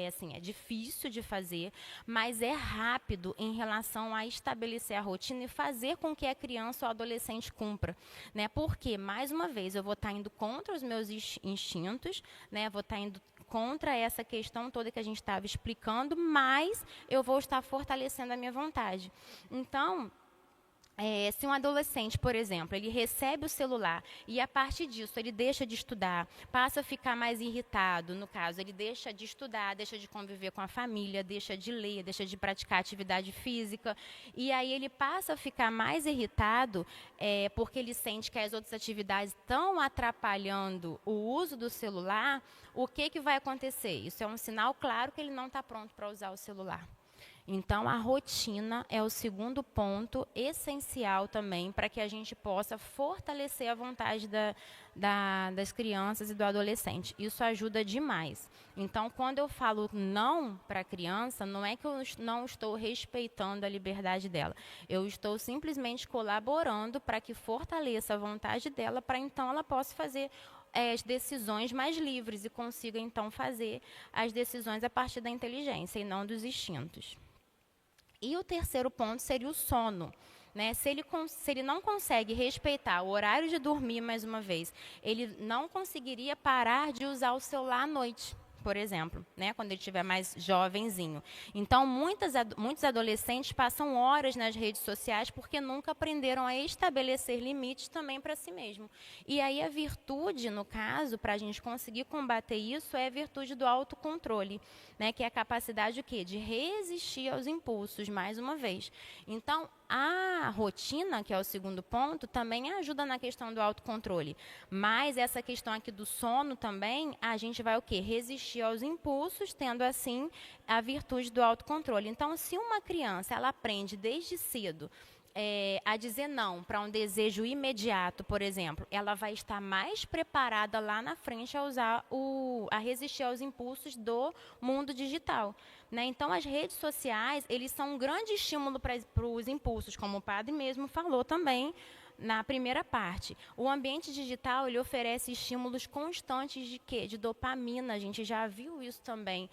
assim, é difícil de fazer, mas é rápido em relação a estabelecer a rotina e fazer com que a criança ou adolescente cumpra. Né? Porque, mais uma vez, eu vou estar indo contra os meus instintos, né? Vou estar indo contra essa questão toda que a gente estava explicando, mas eu vou estar fortalecendo a minha vontade. Então, se um adolescente, por exemplo, ele recebe o celular e a partir disso ele deixa de estudar, passa a ficar mais irritado, no caso, ele deixa de estudar, deixa de conviver com a família, deixa de ler, deixa de praticar atividade física, e aí ele passa a ficar mais irritado porque ele sente que as outras atividades estão atrapalhando o uso do celular. O que vai acontecer? Isso é um sinal claro que ele não está pronto para usar o celular. Então, a rotina é o segundo ponto essencial também para que a gente possa fortalecer a vontade das crianças e do adolescente. Isso ajuda demais. Então, quando eu falo não para a criança, não é que eu não estou respeitando a liberdade dela. Eu estou simplesmente colaborando para que fortaleça a vontade dela, para então ela possa fazer as decisões mais livres e consiga, então, fazer as decisões a partir da inteligência e não dos instintos. E o terceiro ponto seria o sono. Né? Se ele não consegue respeitar o horário de dormir, mais uma vez, ele não conseguiria parar de usar o celular à noite, por exemplo, né? Quando ele estiver mais jovenzinho. Então, muitos adolescentes passam horas nas redes sociais porque nunca aprenderam a estabelecer limites também para si mesmo. E aí a virtude, no caso, para a gente conseguir combater isso, é a virtude do autocontrole, né? Que é a capacidade o quê? De resistir aos impulsos, mais uma vez. Então, a rotina, que é o segundo ponto, também ajuda na questão do autocontrole. Mas essa questão aqui do sono também, a gente vai o quê? Resistir aos impulsos, tendo assim a virtude do autocontrole. Então, se uma criança ela aprende desde cedo a dizer não para um desejo imediato, por exemplo, ela vai estar mais preparada lá na frente a resistir aos impulsos do mundo digital. Né? Então, as redes sociais, eles são um grande estímulo para os impulsos, como o padre mesmo falou também na primeira parte. O ambiente digital, ele oferece estímulos constantes de quê? De dopamina. A gente já viu isso também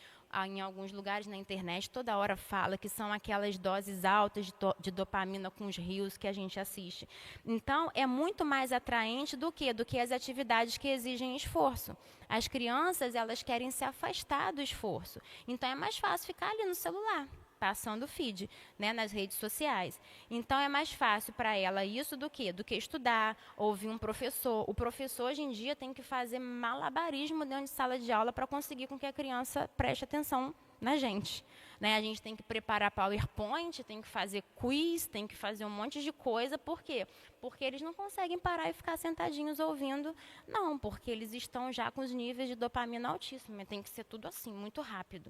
em alguns lugares na internet, toda hora fala que são aquelas doses altas de dopamina com os reels que a gente assiste. Então, é muito mais atraente do que as atividades que exigem esforço. As crianças, elas querem se afastar do esforço. Então, é mais fácil ficar ali no celular, passando o feed, né, nas redes sociais. Então, é mais fácil para ela isso do que estudar, ouvir um professor. O professor, hoje em dia, tem que fazer malabarismo dentro de sala de aula para conseguir com que a criança preste atenção na gente. né? A gente tem que preparar PowerPoint, tem que fazer quiz, tem que fazer um monte de coisa. Por quê? Porque eles não conseguem parar e ficar sentadinhos ouvindo. Não, porque eles estão já com os níveis de dopamina altíssimos. Tem que ser tudo assim, muito rápido.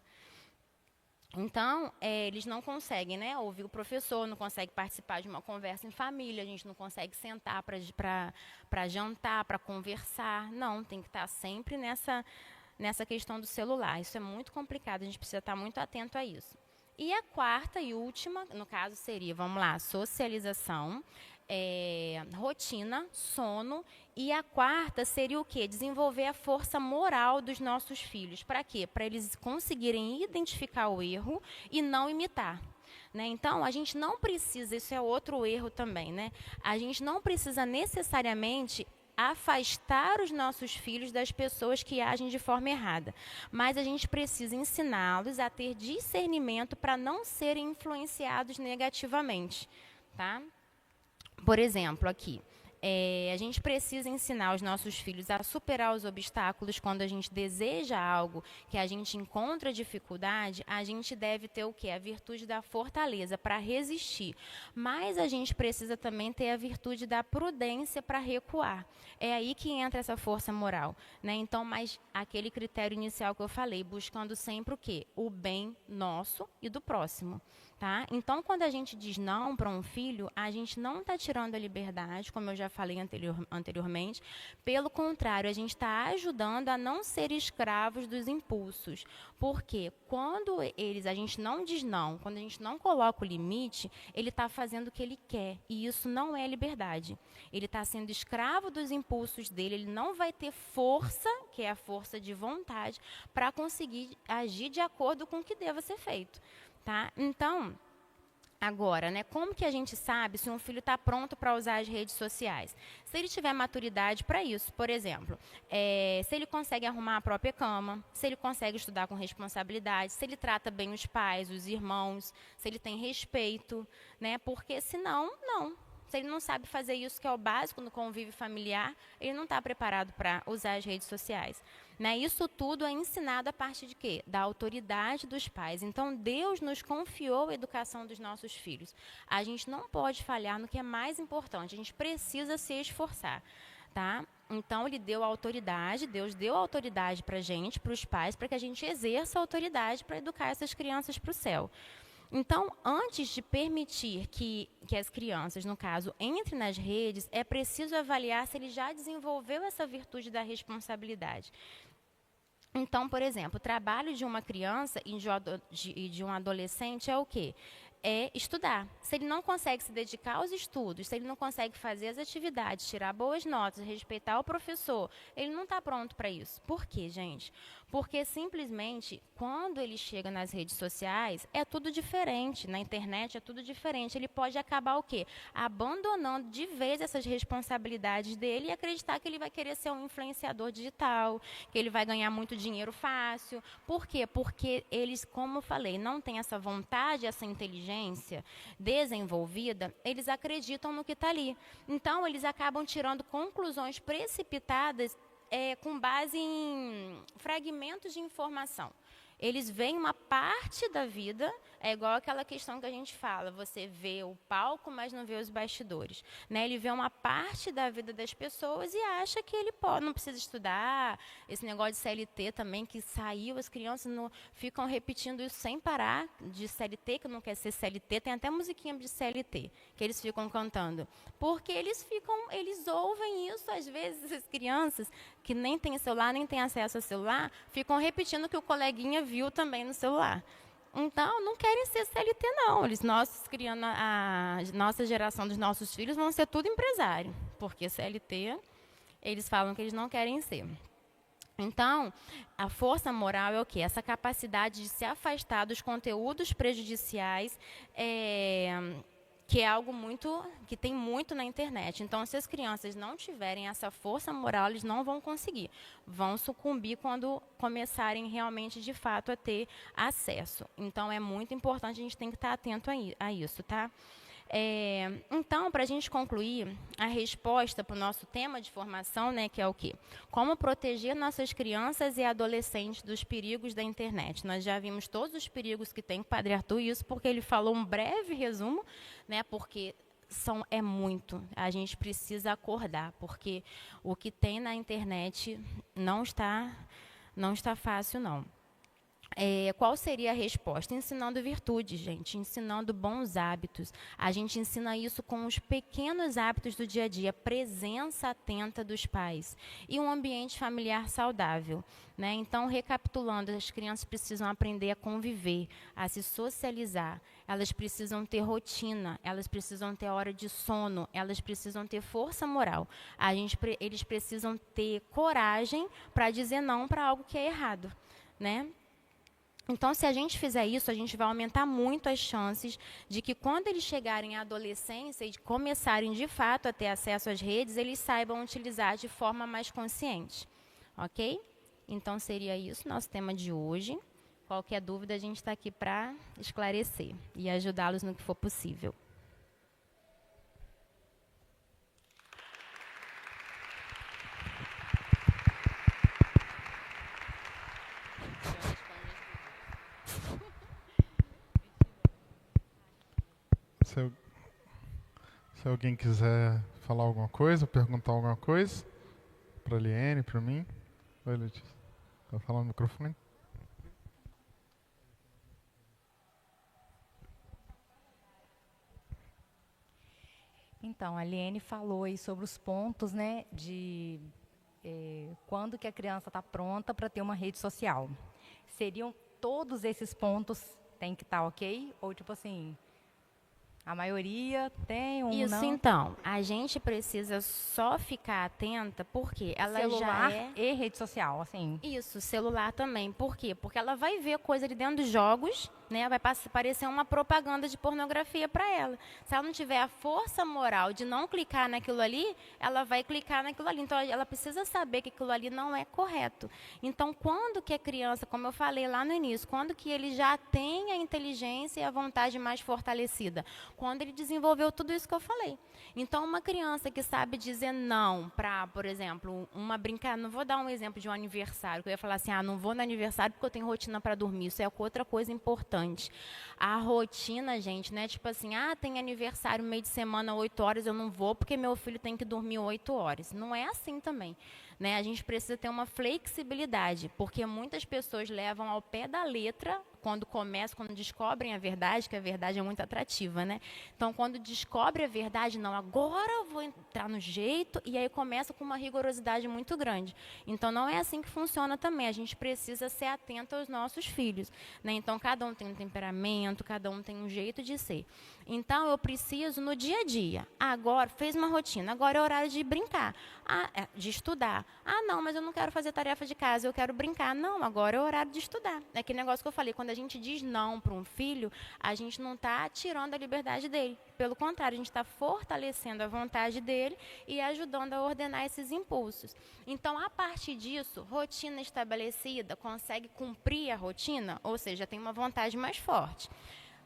Então, eles não conseguem, né, ouvir o professor, não conseguem participar de uma conversa em família, a gente não consegue sentar para jantar, para conversar. Não, tem que estar sempre nessa questão do celular. Isso é muito complicado, a gente precisa estar muito atento a isso. E a quarta e última, no caso, seria, vamos lá, socialização, rotina, sono. E a quarta seria o quê? Desenvolver a força moral dos nossos filhos. Para quê? Para eles conseguirem identificar o erro e não imitar. Né? Então, a gente não precisa, isso é outro erro também, né? A gente não precisa necessariamente afastar os nossos filhos das pessoas que agem de forma errada. Mas a gente precisa ensiná-los a ter discernimento para não serem influenciados negativamente. Tá? Por exemplo, aqui, a gente precisa ensinar os nossos filhos a superar os obstáculos. Quando a gente deseja algo, que a gente encontra dificuldade, a gente deve ter o quê? A virtude da fortaleza para resistir. Mas a gente precisa também ter a virtude da prudência para recuar. É aí que entra essa força moral, né? Então, mas aquele critério inicial que eu falei, buscando sempre o quê? O bem nosso e do próximo. Tá? Então, quando a gente diz não para um filho, a gente não está tirando a liberdade, como eu já falei anteriormente. Pelo contrário, a gente está ajudando a não ser escravos dos impulsos. Porque quando a gente não diz não, quando a gente não coloca o limite, ele está fazendo o que ele quer. E isso não é liberdade. Ele está sendo escravo dos impulsos dele, ele não vai ter força, que é a força de vontade, para conseguir agir de acordo com o que deva ser feito. Tá? Então, agora, né, como que a gente sabe se um filho está pronto para usar as redes sociais? Se ele tiver maturidade para isso, por exemplo, se ele consegue arrumar a própria cama, se ele consegue estudar com responsabilidade, se ele trata bem os pais, os irmãos, se ele tem respeito, né, porque senão, não. Se ele não sabe fazer isso, que é o básico no convívio familiar, ele não está preparado para usar as redes sociais. Né? Isso tudo é ensinado a partir de quê? Da autoridade dos pais. Então, Deus nos confiou a educação dos nossos filhos. A gente não pode falhar no que é mais importante. A gente precisa se esforçar. Tá? Então, Ele deu a autoridade, Deus deu a autoridade para a gente, para os pais, para que a gente exerça a autoridade para educar essas crianças para o céu. Então, antes de permitir que as crianças, no caso, entrem nas redes, é preciso avaliar se ele já desenvolveu essa virtude da responsabilidade. Então, por exemplo, o trabalho de uma criança e de um adolescente é o quê? É estudar. Se ele não consegue se dedicar aos estudos, se ele não consegue fazer as atividades, tirar boas notas, respeitar o professor, ele não está pronto para isso. Por quê, gente? Porque simplesmente, quando ele chega nas redes sociais, é tudo diferente. Na internet é tudo diferente. Ele pode acabar o quê? Abandonando de vez essas responsabilidades dele e acreditar que ele vai querer ser um influenciador digital, que ele vai ganhar muito dinheiro fácil. Por quê? Porque eles, como eu falei, não têm essa vontade, essa inteligência desenvolvida, eles acreditam no que está ali. Então, eles acabam tirando conclusões precipitadas com base em fragmentos de informação. Eles veem uma parte da vida, é igual aquela questão que a gente fala, você vê o palco, mas não vê os bastidores. Né? Ele vê uma parte da vida das pessoas e acha que ele não precisa estudar. Esse negócio de CLT também, que saiu, as crianças ficam repetindo isso sem parar, de CLT, que não quer ser CLT, tem até musiquinha de CLT, que eles ficam cantando. Porque eles ouvem isso, às vezes, as crianças, que nem têm celular, nem têm acesso ao celular, ficam repetindo que o coleguinha viu também no celular. Então, não querem ser CLT, não. A nossa geração dos nossos filhos vão ser tudo empresário, porque CLT, eles falam que eles não querem ser. Então, a força moral é o quê? Essa capacidade de se afastar dos conteúdos prejudiciais, que é algo que tem muito na internet. Então, se as crianças não tiverem essa força moral, eles não vão conseguir. Vão sucumbir quando começarem realmente, de fato, a ter acesso. Então, é muito importante, a gente tem que estar atento a isso, tá? Então, para a gente concluir, a resposta para o nosso tema de formação, né, que é o quê? Como proteger nossas crianças e adolescentes dos perigos da internet. Nós já vimos todos os perigos que tem o Padre Arthur, e isso porque ele falou um breve resumo, né, porque é muito. A gente precisa acordar, porque o que tem na internet não está fácil, não. Qual seria a resposta? Ensinando virtudes, gente, ensinando bons hábitos. A gente ensina isso com os pequenos hábitos do dia a dia, presença atenta dos pais e um ambiente familiar saudável, né? Então, recapitulando, as crianças precisam aprender a conviver, a se socializar, elas precisam ter rotina, elas precisam ter hora de sono, elas precisam ter força moral. Eles precisam ter coragem para dizer não para algo que é errado, né? Então, se a gente fizer isso, a gente vai aumentar muito as chances de que quando eles chegarem à adolescência e de começarem de fato a ter acesso às redes, eles saibam utilizar de forma mais consciente, ok? Então, seria isso nosso tema de hoje. Qualquer dúvida, a gente está aqui para esclarecer e ajudá-los no que for possível. Se alguém quiser falar alguma coisa, perguntar alguma coisa, para a Liene, para mim. Oi, Letícia. Vai falar no microfone? Então, a Liene falou aí sobre os pontos, né, de quando que a criança está pronta para ter uma rede social. Seriam todos esses pontos tem que estar ok? Ou tipo assim, a maioria tem, Isso, não? então, a gente precisa só ficar atenta, porque ela Celular já é... e rede social, assim. Isso, celular também. Por quê? Porque ela vai ver coisa ali dentro dos jogos, né? Vai parecer uma propaganda de pornografia para ela. Se ela não tiver a força moral de não clicar naquilo ali, ela vai clicar naquilo ali. Então, ela precisa saber que aquilo ali não é correto. Então, quando que a criança, como eu falei lá no início, quando que ele já tem a inteligência e a vontade mais fortalecida? Quando ele desenvolveu tudo isso que eu falei. Então, uma criança que sabe dizer não para, por exemplo, uma brincadeira, não vou dar um exemplo de um aniversário, que eu ia falar assim, não vou no aniversário porque eu tenho rotina para dormir. Isso é outra coisa importante. A rotina, gente, né? Tipo assim, tem aniversário meio de semana, 8 horas, eu não vou porque meu filho tem que dormir 8 horas. Não é assim também. Né? A gente precisa ter uma flexibilidade, porque muitas pessoas levam ao pé da letra quando descobrem a verdade, que a verdade é muito atrativa, né? Então, quando descobre a verdade, não, agora eu vou entrar no jeito, e aí começa com uma rigorosidade muito grande. Então, não é assim que funciona também. A gente precisa ser atento aos nossos filhos, né? Então, cada um tem um temperamento, cada um tem um jeito de ser. Então, eu preciso, no dia a dia, agora, fez uma rotina, agora é horário de brincar, de estudar. Não, mas eu não quero fazer tarefa de casa, eu quero brincar. Não, agora é horário de estudar. É aquele negócio que eu falei, quando a gente diz não para um filho, a gente não está tirando a liberdade dele. Pelo contrário, a gente está fortalecendo a vontade dele e ajudando a ordenar esses impulsos. Então, a partir disso, rotina estabelecida, consegue cumprir a rotina, ou seja, tem uma vontade mais forte.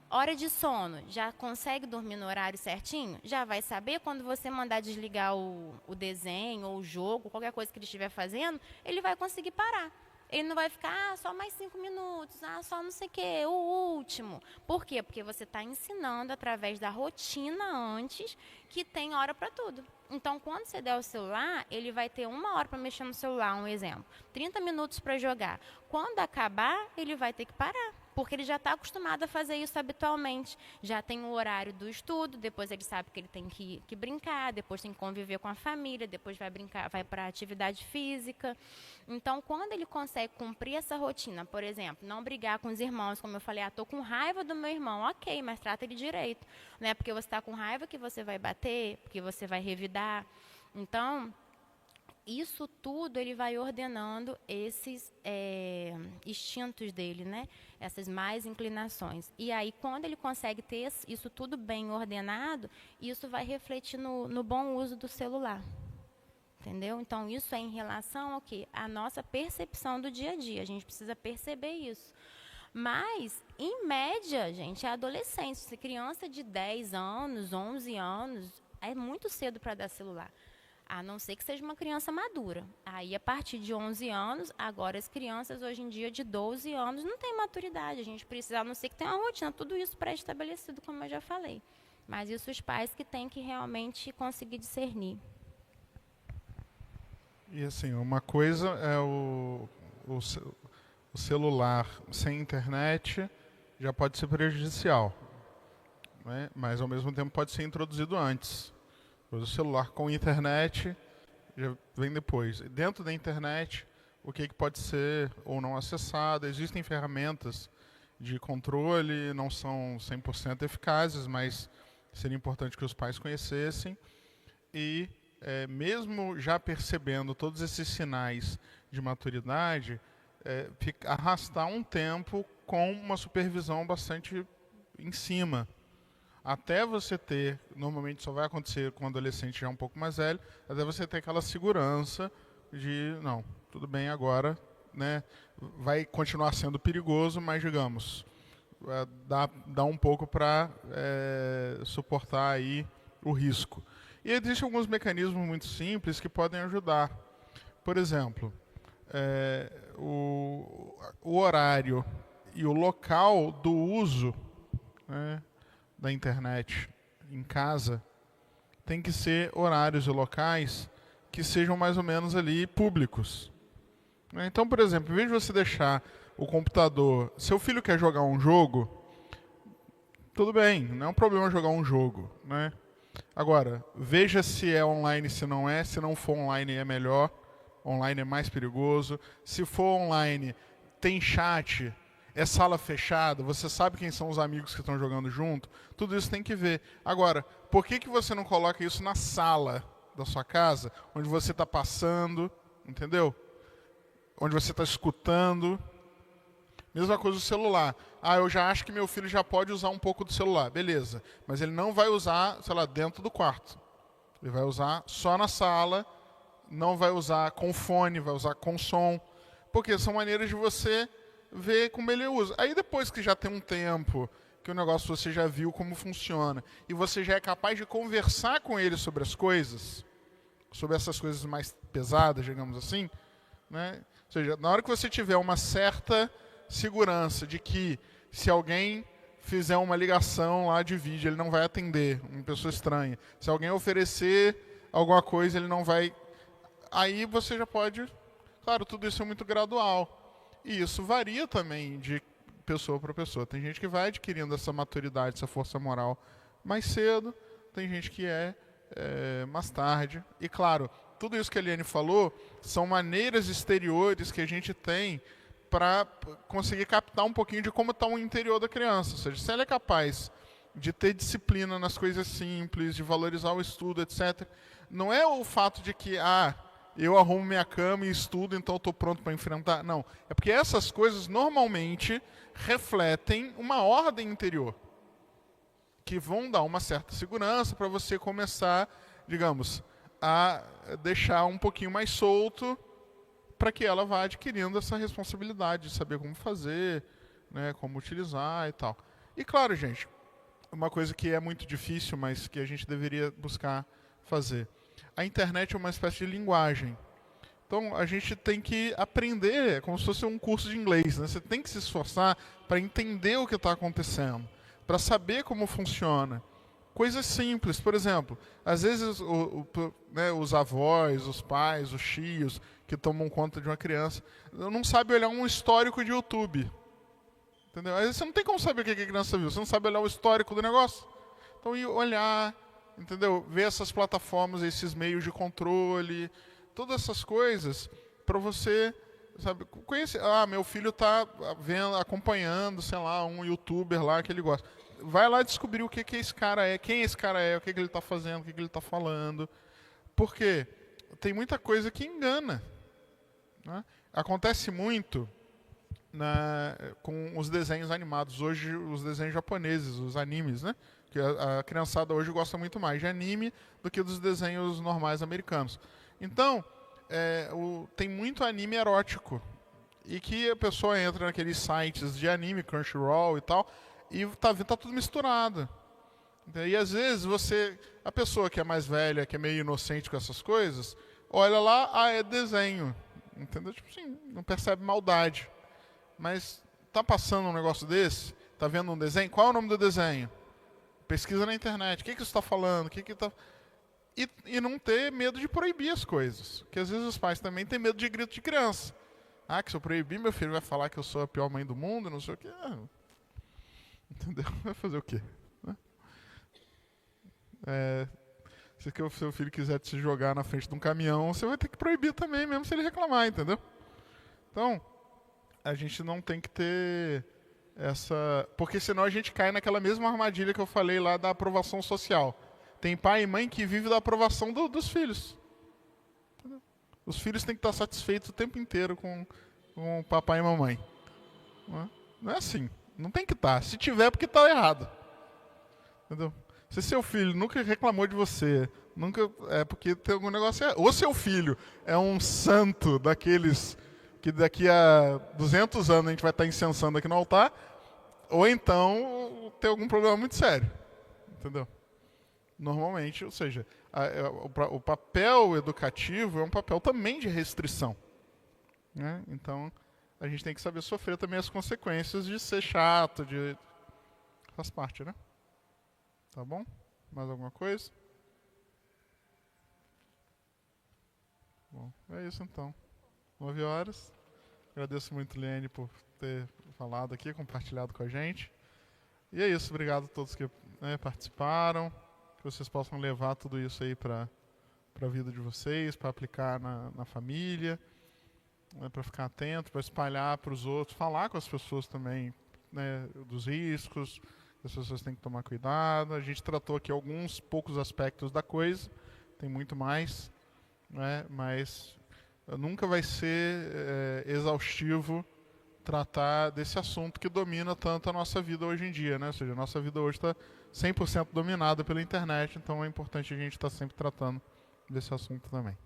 Hora de sono, já consegue dormir no horário certinho? Já vai saber quando você mandar desligar o desenho ou o jogo, qualquer coisa que ele estiver fazendo, ele vai conseguir parar. Ele não vai ficar, só mais 5 minutos, só não sei o quê, o último. Por quê? Porque você está ensinando através da rotina antes que tem hora para tudo. Então, quando você der o celular, ele vai ter 1 hora para mexer no celular, um exemplo. 30 minutos para jogar. Quando acabar, ele vai ter que parar. Porque ele já está acostumado a fazer isso habitualmente. Já tem o horário do estudo, depois ele sabe que ele tem que brincar, depois tem que conviver com a família, depois vai brincar, vai para a atividade física. Então, quando ele consegue cumprir essa rotina, por exemplo, não brigar com os irmãos, como eu falei, estou com raiva do meu irmão, ok, mas trata ele direito. Não é porque você está com raiva que você vai bater, porque você vai revidar. Então, isso tudo ele vai ordenando esses instintos dele, né? Essas mais inclinações. E aí, quando ele consegue ter isso tudo bem ordenado, isso vai refletir no bom uso do celular. Entendeu? Então, isso é em relação ao quê? A nossa percepção do dia a dia. A gente precisa perceber isso. Mas, em média, gente, é adolescente. Se criança de 10 anos, 11 anos, é muito cedo para dar celular. A não ser que seja uma criança madura. Aí, a partir de 11 anos, agora as crianças hoje em dia de 12 anos não têm maturidade. A gente precisa, a não ser que tenha uma rotina, tudo isso pré-estabelecido, como eu já falei. Mas isso os pais que têm que realmente conseguir discernir. E assim, uma coisa é o celular sem internet já pode ser prejudicial, né? Mas ao mesmo tempo pode ser introduzido antes. O celular com internet já vem depois. E dentro da internet, o que pode ser ou não acessado? Existem ferramentas de controle, não são 100% eficazes, mas seria importante que os pais conhecessem. E mesmo já percebendo todos esses sinais de maturidade, arrastar um tempo com uma supervisão bastante em cima. Até você ter, normalmente só vai acontecer com o adolescente já um pouco mais velho, até você ter aquela segurança de, não, tudo bem agora, né, vai continuar sendo perigoso, mas digamos, dá um pouco para suportar aí o risco. E existem alguns mecanismos muito simples que podem ajudar. Por exemplo, o horário e o local do uso, né, da internet em casa tem que ser horários e locais que sejam mais ou menos ali públicos. Então, por exemplo, em vez de você deixar o computador... Seu filho quer jogar um jogo, tudo bem, não é um problema jogar um jogo, né? Agora, veja se é online, se não é. Se não for online, é melhor. Online é mais perigoso. Se for online, tem chat, é sala fechada, você sabe quem são os amigos que estão jogando junto. Tudo isso tem que ver. Agora, por que você não coloca isso na sala da sua casa, onde você está passando, entendeu? Onde você está escutando. Mesma coisa o celular. Eu já acho que meu filho já pode usar um pouco do celular. Beleza. Mas ele não vai usar, sei lá, dentro do quarto. Ele vai usar só na sala, não vai usar com fone, vai usar com som. Porque são maneiras de você ver como ele usa. Aí depois que já tem um tempo, que o negócio você já viu como funciona, e você já é capaz de conversar com ele sobre as coisas, sobre essas coisas mais pesadas, digamos assim, né? Ou seja, na hora que você tiver uma certa segurança de que se alguém fizer uma ligação lá de vídeo, ele não vai atender, uma pessoa estranha. Se alguém oferecer alguma coisa, ele não vai... Aí você já pode... Claro, tudo isso é muito gradual. E isso varia também de pessoa para pessoa. Tem gente que vai adquirindo essa maturidade, essa força moral mais cedo. Tem gente que mais tarde. E claro, tudo isso que a Eliane falou são maneiras exteriores que a gente tem para conseguir captar um pouquinho de como está o interior da criança. Ou seja, se ela é capaz de ter disciplina nas coisas simples, de valorizar o estudo, etc. Não é o fato de que, eu arrumo minha cama e estudo, então estou pronto para enfrentar. Não, é porque essas coisas normalmente refletem uma ordem interior, que vão dar uma certa segurança para você começar, digamos, a deixar um pouquinho mais solto, para que ela vá adquirindo essa responsabilidade de saber como fazer, né, como utilizar e tal. E claro, gente, uma coisa que é muito difícil, mas que a gente deveria buscar fazer. A internet é uma espécie de linguagem. Então, a gente tem que aprender, como se fosse um curso de inglês, né? Você tem que se esforçar para entender o que está acontecendo, para saber como funciona. Coisas simples, por exemplo, às vezes os avós, os pais, os tios que tomam conta de uma criança não sabem olhar um histórico de YouTube. Entendeu? Às vezes você não tem como saber o que a criança viu, você não sabe olhar o histórico do negócio. Então, ir olhar, entendeu? Ver essas plataformas, esses meios de controle, todas essas coisas, para você, sabe, conhecer. Meu filho está acompanhando, sei lá, um youtuber lá que ele gosta. Vai lá descobrir o que esse cara é, quem esse cara é, o que ele está fazendo, o que ele está falando. Porque tem muita coisa que engana, né? Acontece muito com os desenhos animados. Hoje, os desenhos japoneses, os animes, né? Que a criançada hoje gosta muito mais de anime do que dos desenhos normais americanos. Então, tem muito anime erótico. e que a pessoa entra naqueles sites de anime, Crunchyroll e tal, e tá tudo misturado. E às vezes a pessoa que é mais velha, que é meio inocente com essas coisas, olha lá, é desenho. Entendeu? Tipo assim, não percebe maldade. Mas tá passando um negócio desse, tá vendo um desenho, qual é o nome do desenho? Pesquisa na internet, o que você está falando, E não ter medo de proibir as coisas. Porque às vezes os pais também têm medo de grito de criança. Ah, que se eu proibir, meu filho vai falar que eu sou a pior mãe do mundo, não sei o quê. Entendeu? Vai fazer o quê? Se o seu filho quiser te jogar na frente de um caminhão, você vai ter que proibir também, mesmo se ele reclamar, entendeu? Então, a gente não tem que ter essa... Porque senão a gente cai naquela mesma armadilha que eu falei lá da aprovação social. Tem pai e mãe que vivem da aprovação dos filhos. Entendeu? Os filhos têm que estar satisfeitos o tempo inteiro com o papai e mamãe. Não é assim. Não tem que estar. Se tiver, é porque está errado. Entendeu? Se seu filho nunca reclamou de você, é porque tem algum negócio errado. Ou seu filho é um santo daqueles que daqui a 200 anos a gente vai estar incensando aqui no altar, ou então tem algum problema muito sério. Entendeu? Normalmente, ou seja, o papel educativo é um papel também de restrição. Né? Então, a gente tem que saber sofrer também as consequências de ser chato, faz parte, né? Tá bom? Mais alguma coisa? Bom, é isso então. 9 horas. Agradeço muito, Liane, por ter falado aqui, compartilhado com a gente. E é isso, obrigado a todos que participaram. Que vocês possam levar tudo isso aí para a vida de vocês, para aplicar na família, para ficar atento, para espalhar para os outros, falar com as pessoas também, né, dos riscos, que as pessoas têm que tomar cuidado. A gente tratou aqui alguns poucos aspectos da coisa, tem muito mais, né, mas nunca vai ser exaustivo tratar desse assunto que domina tanto a nossa vida hoje em dia, né? Ou seja, a nossa vida hoje está 100% dominada pela internet, então é importante a gente estar sempre tratando desse assunto também.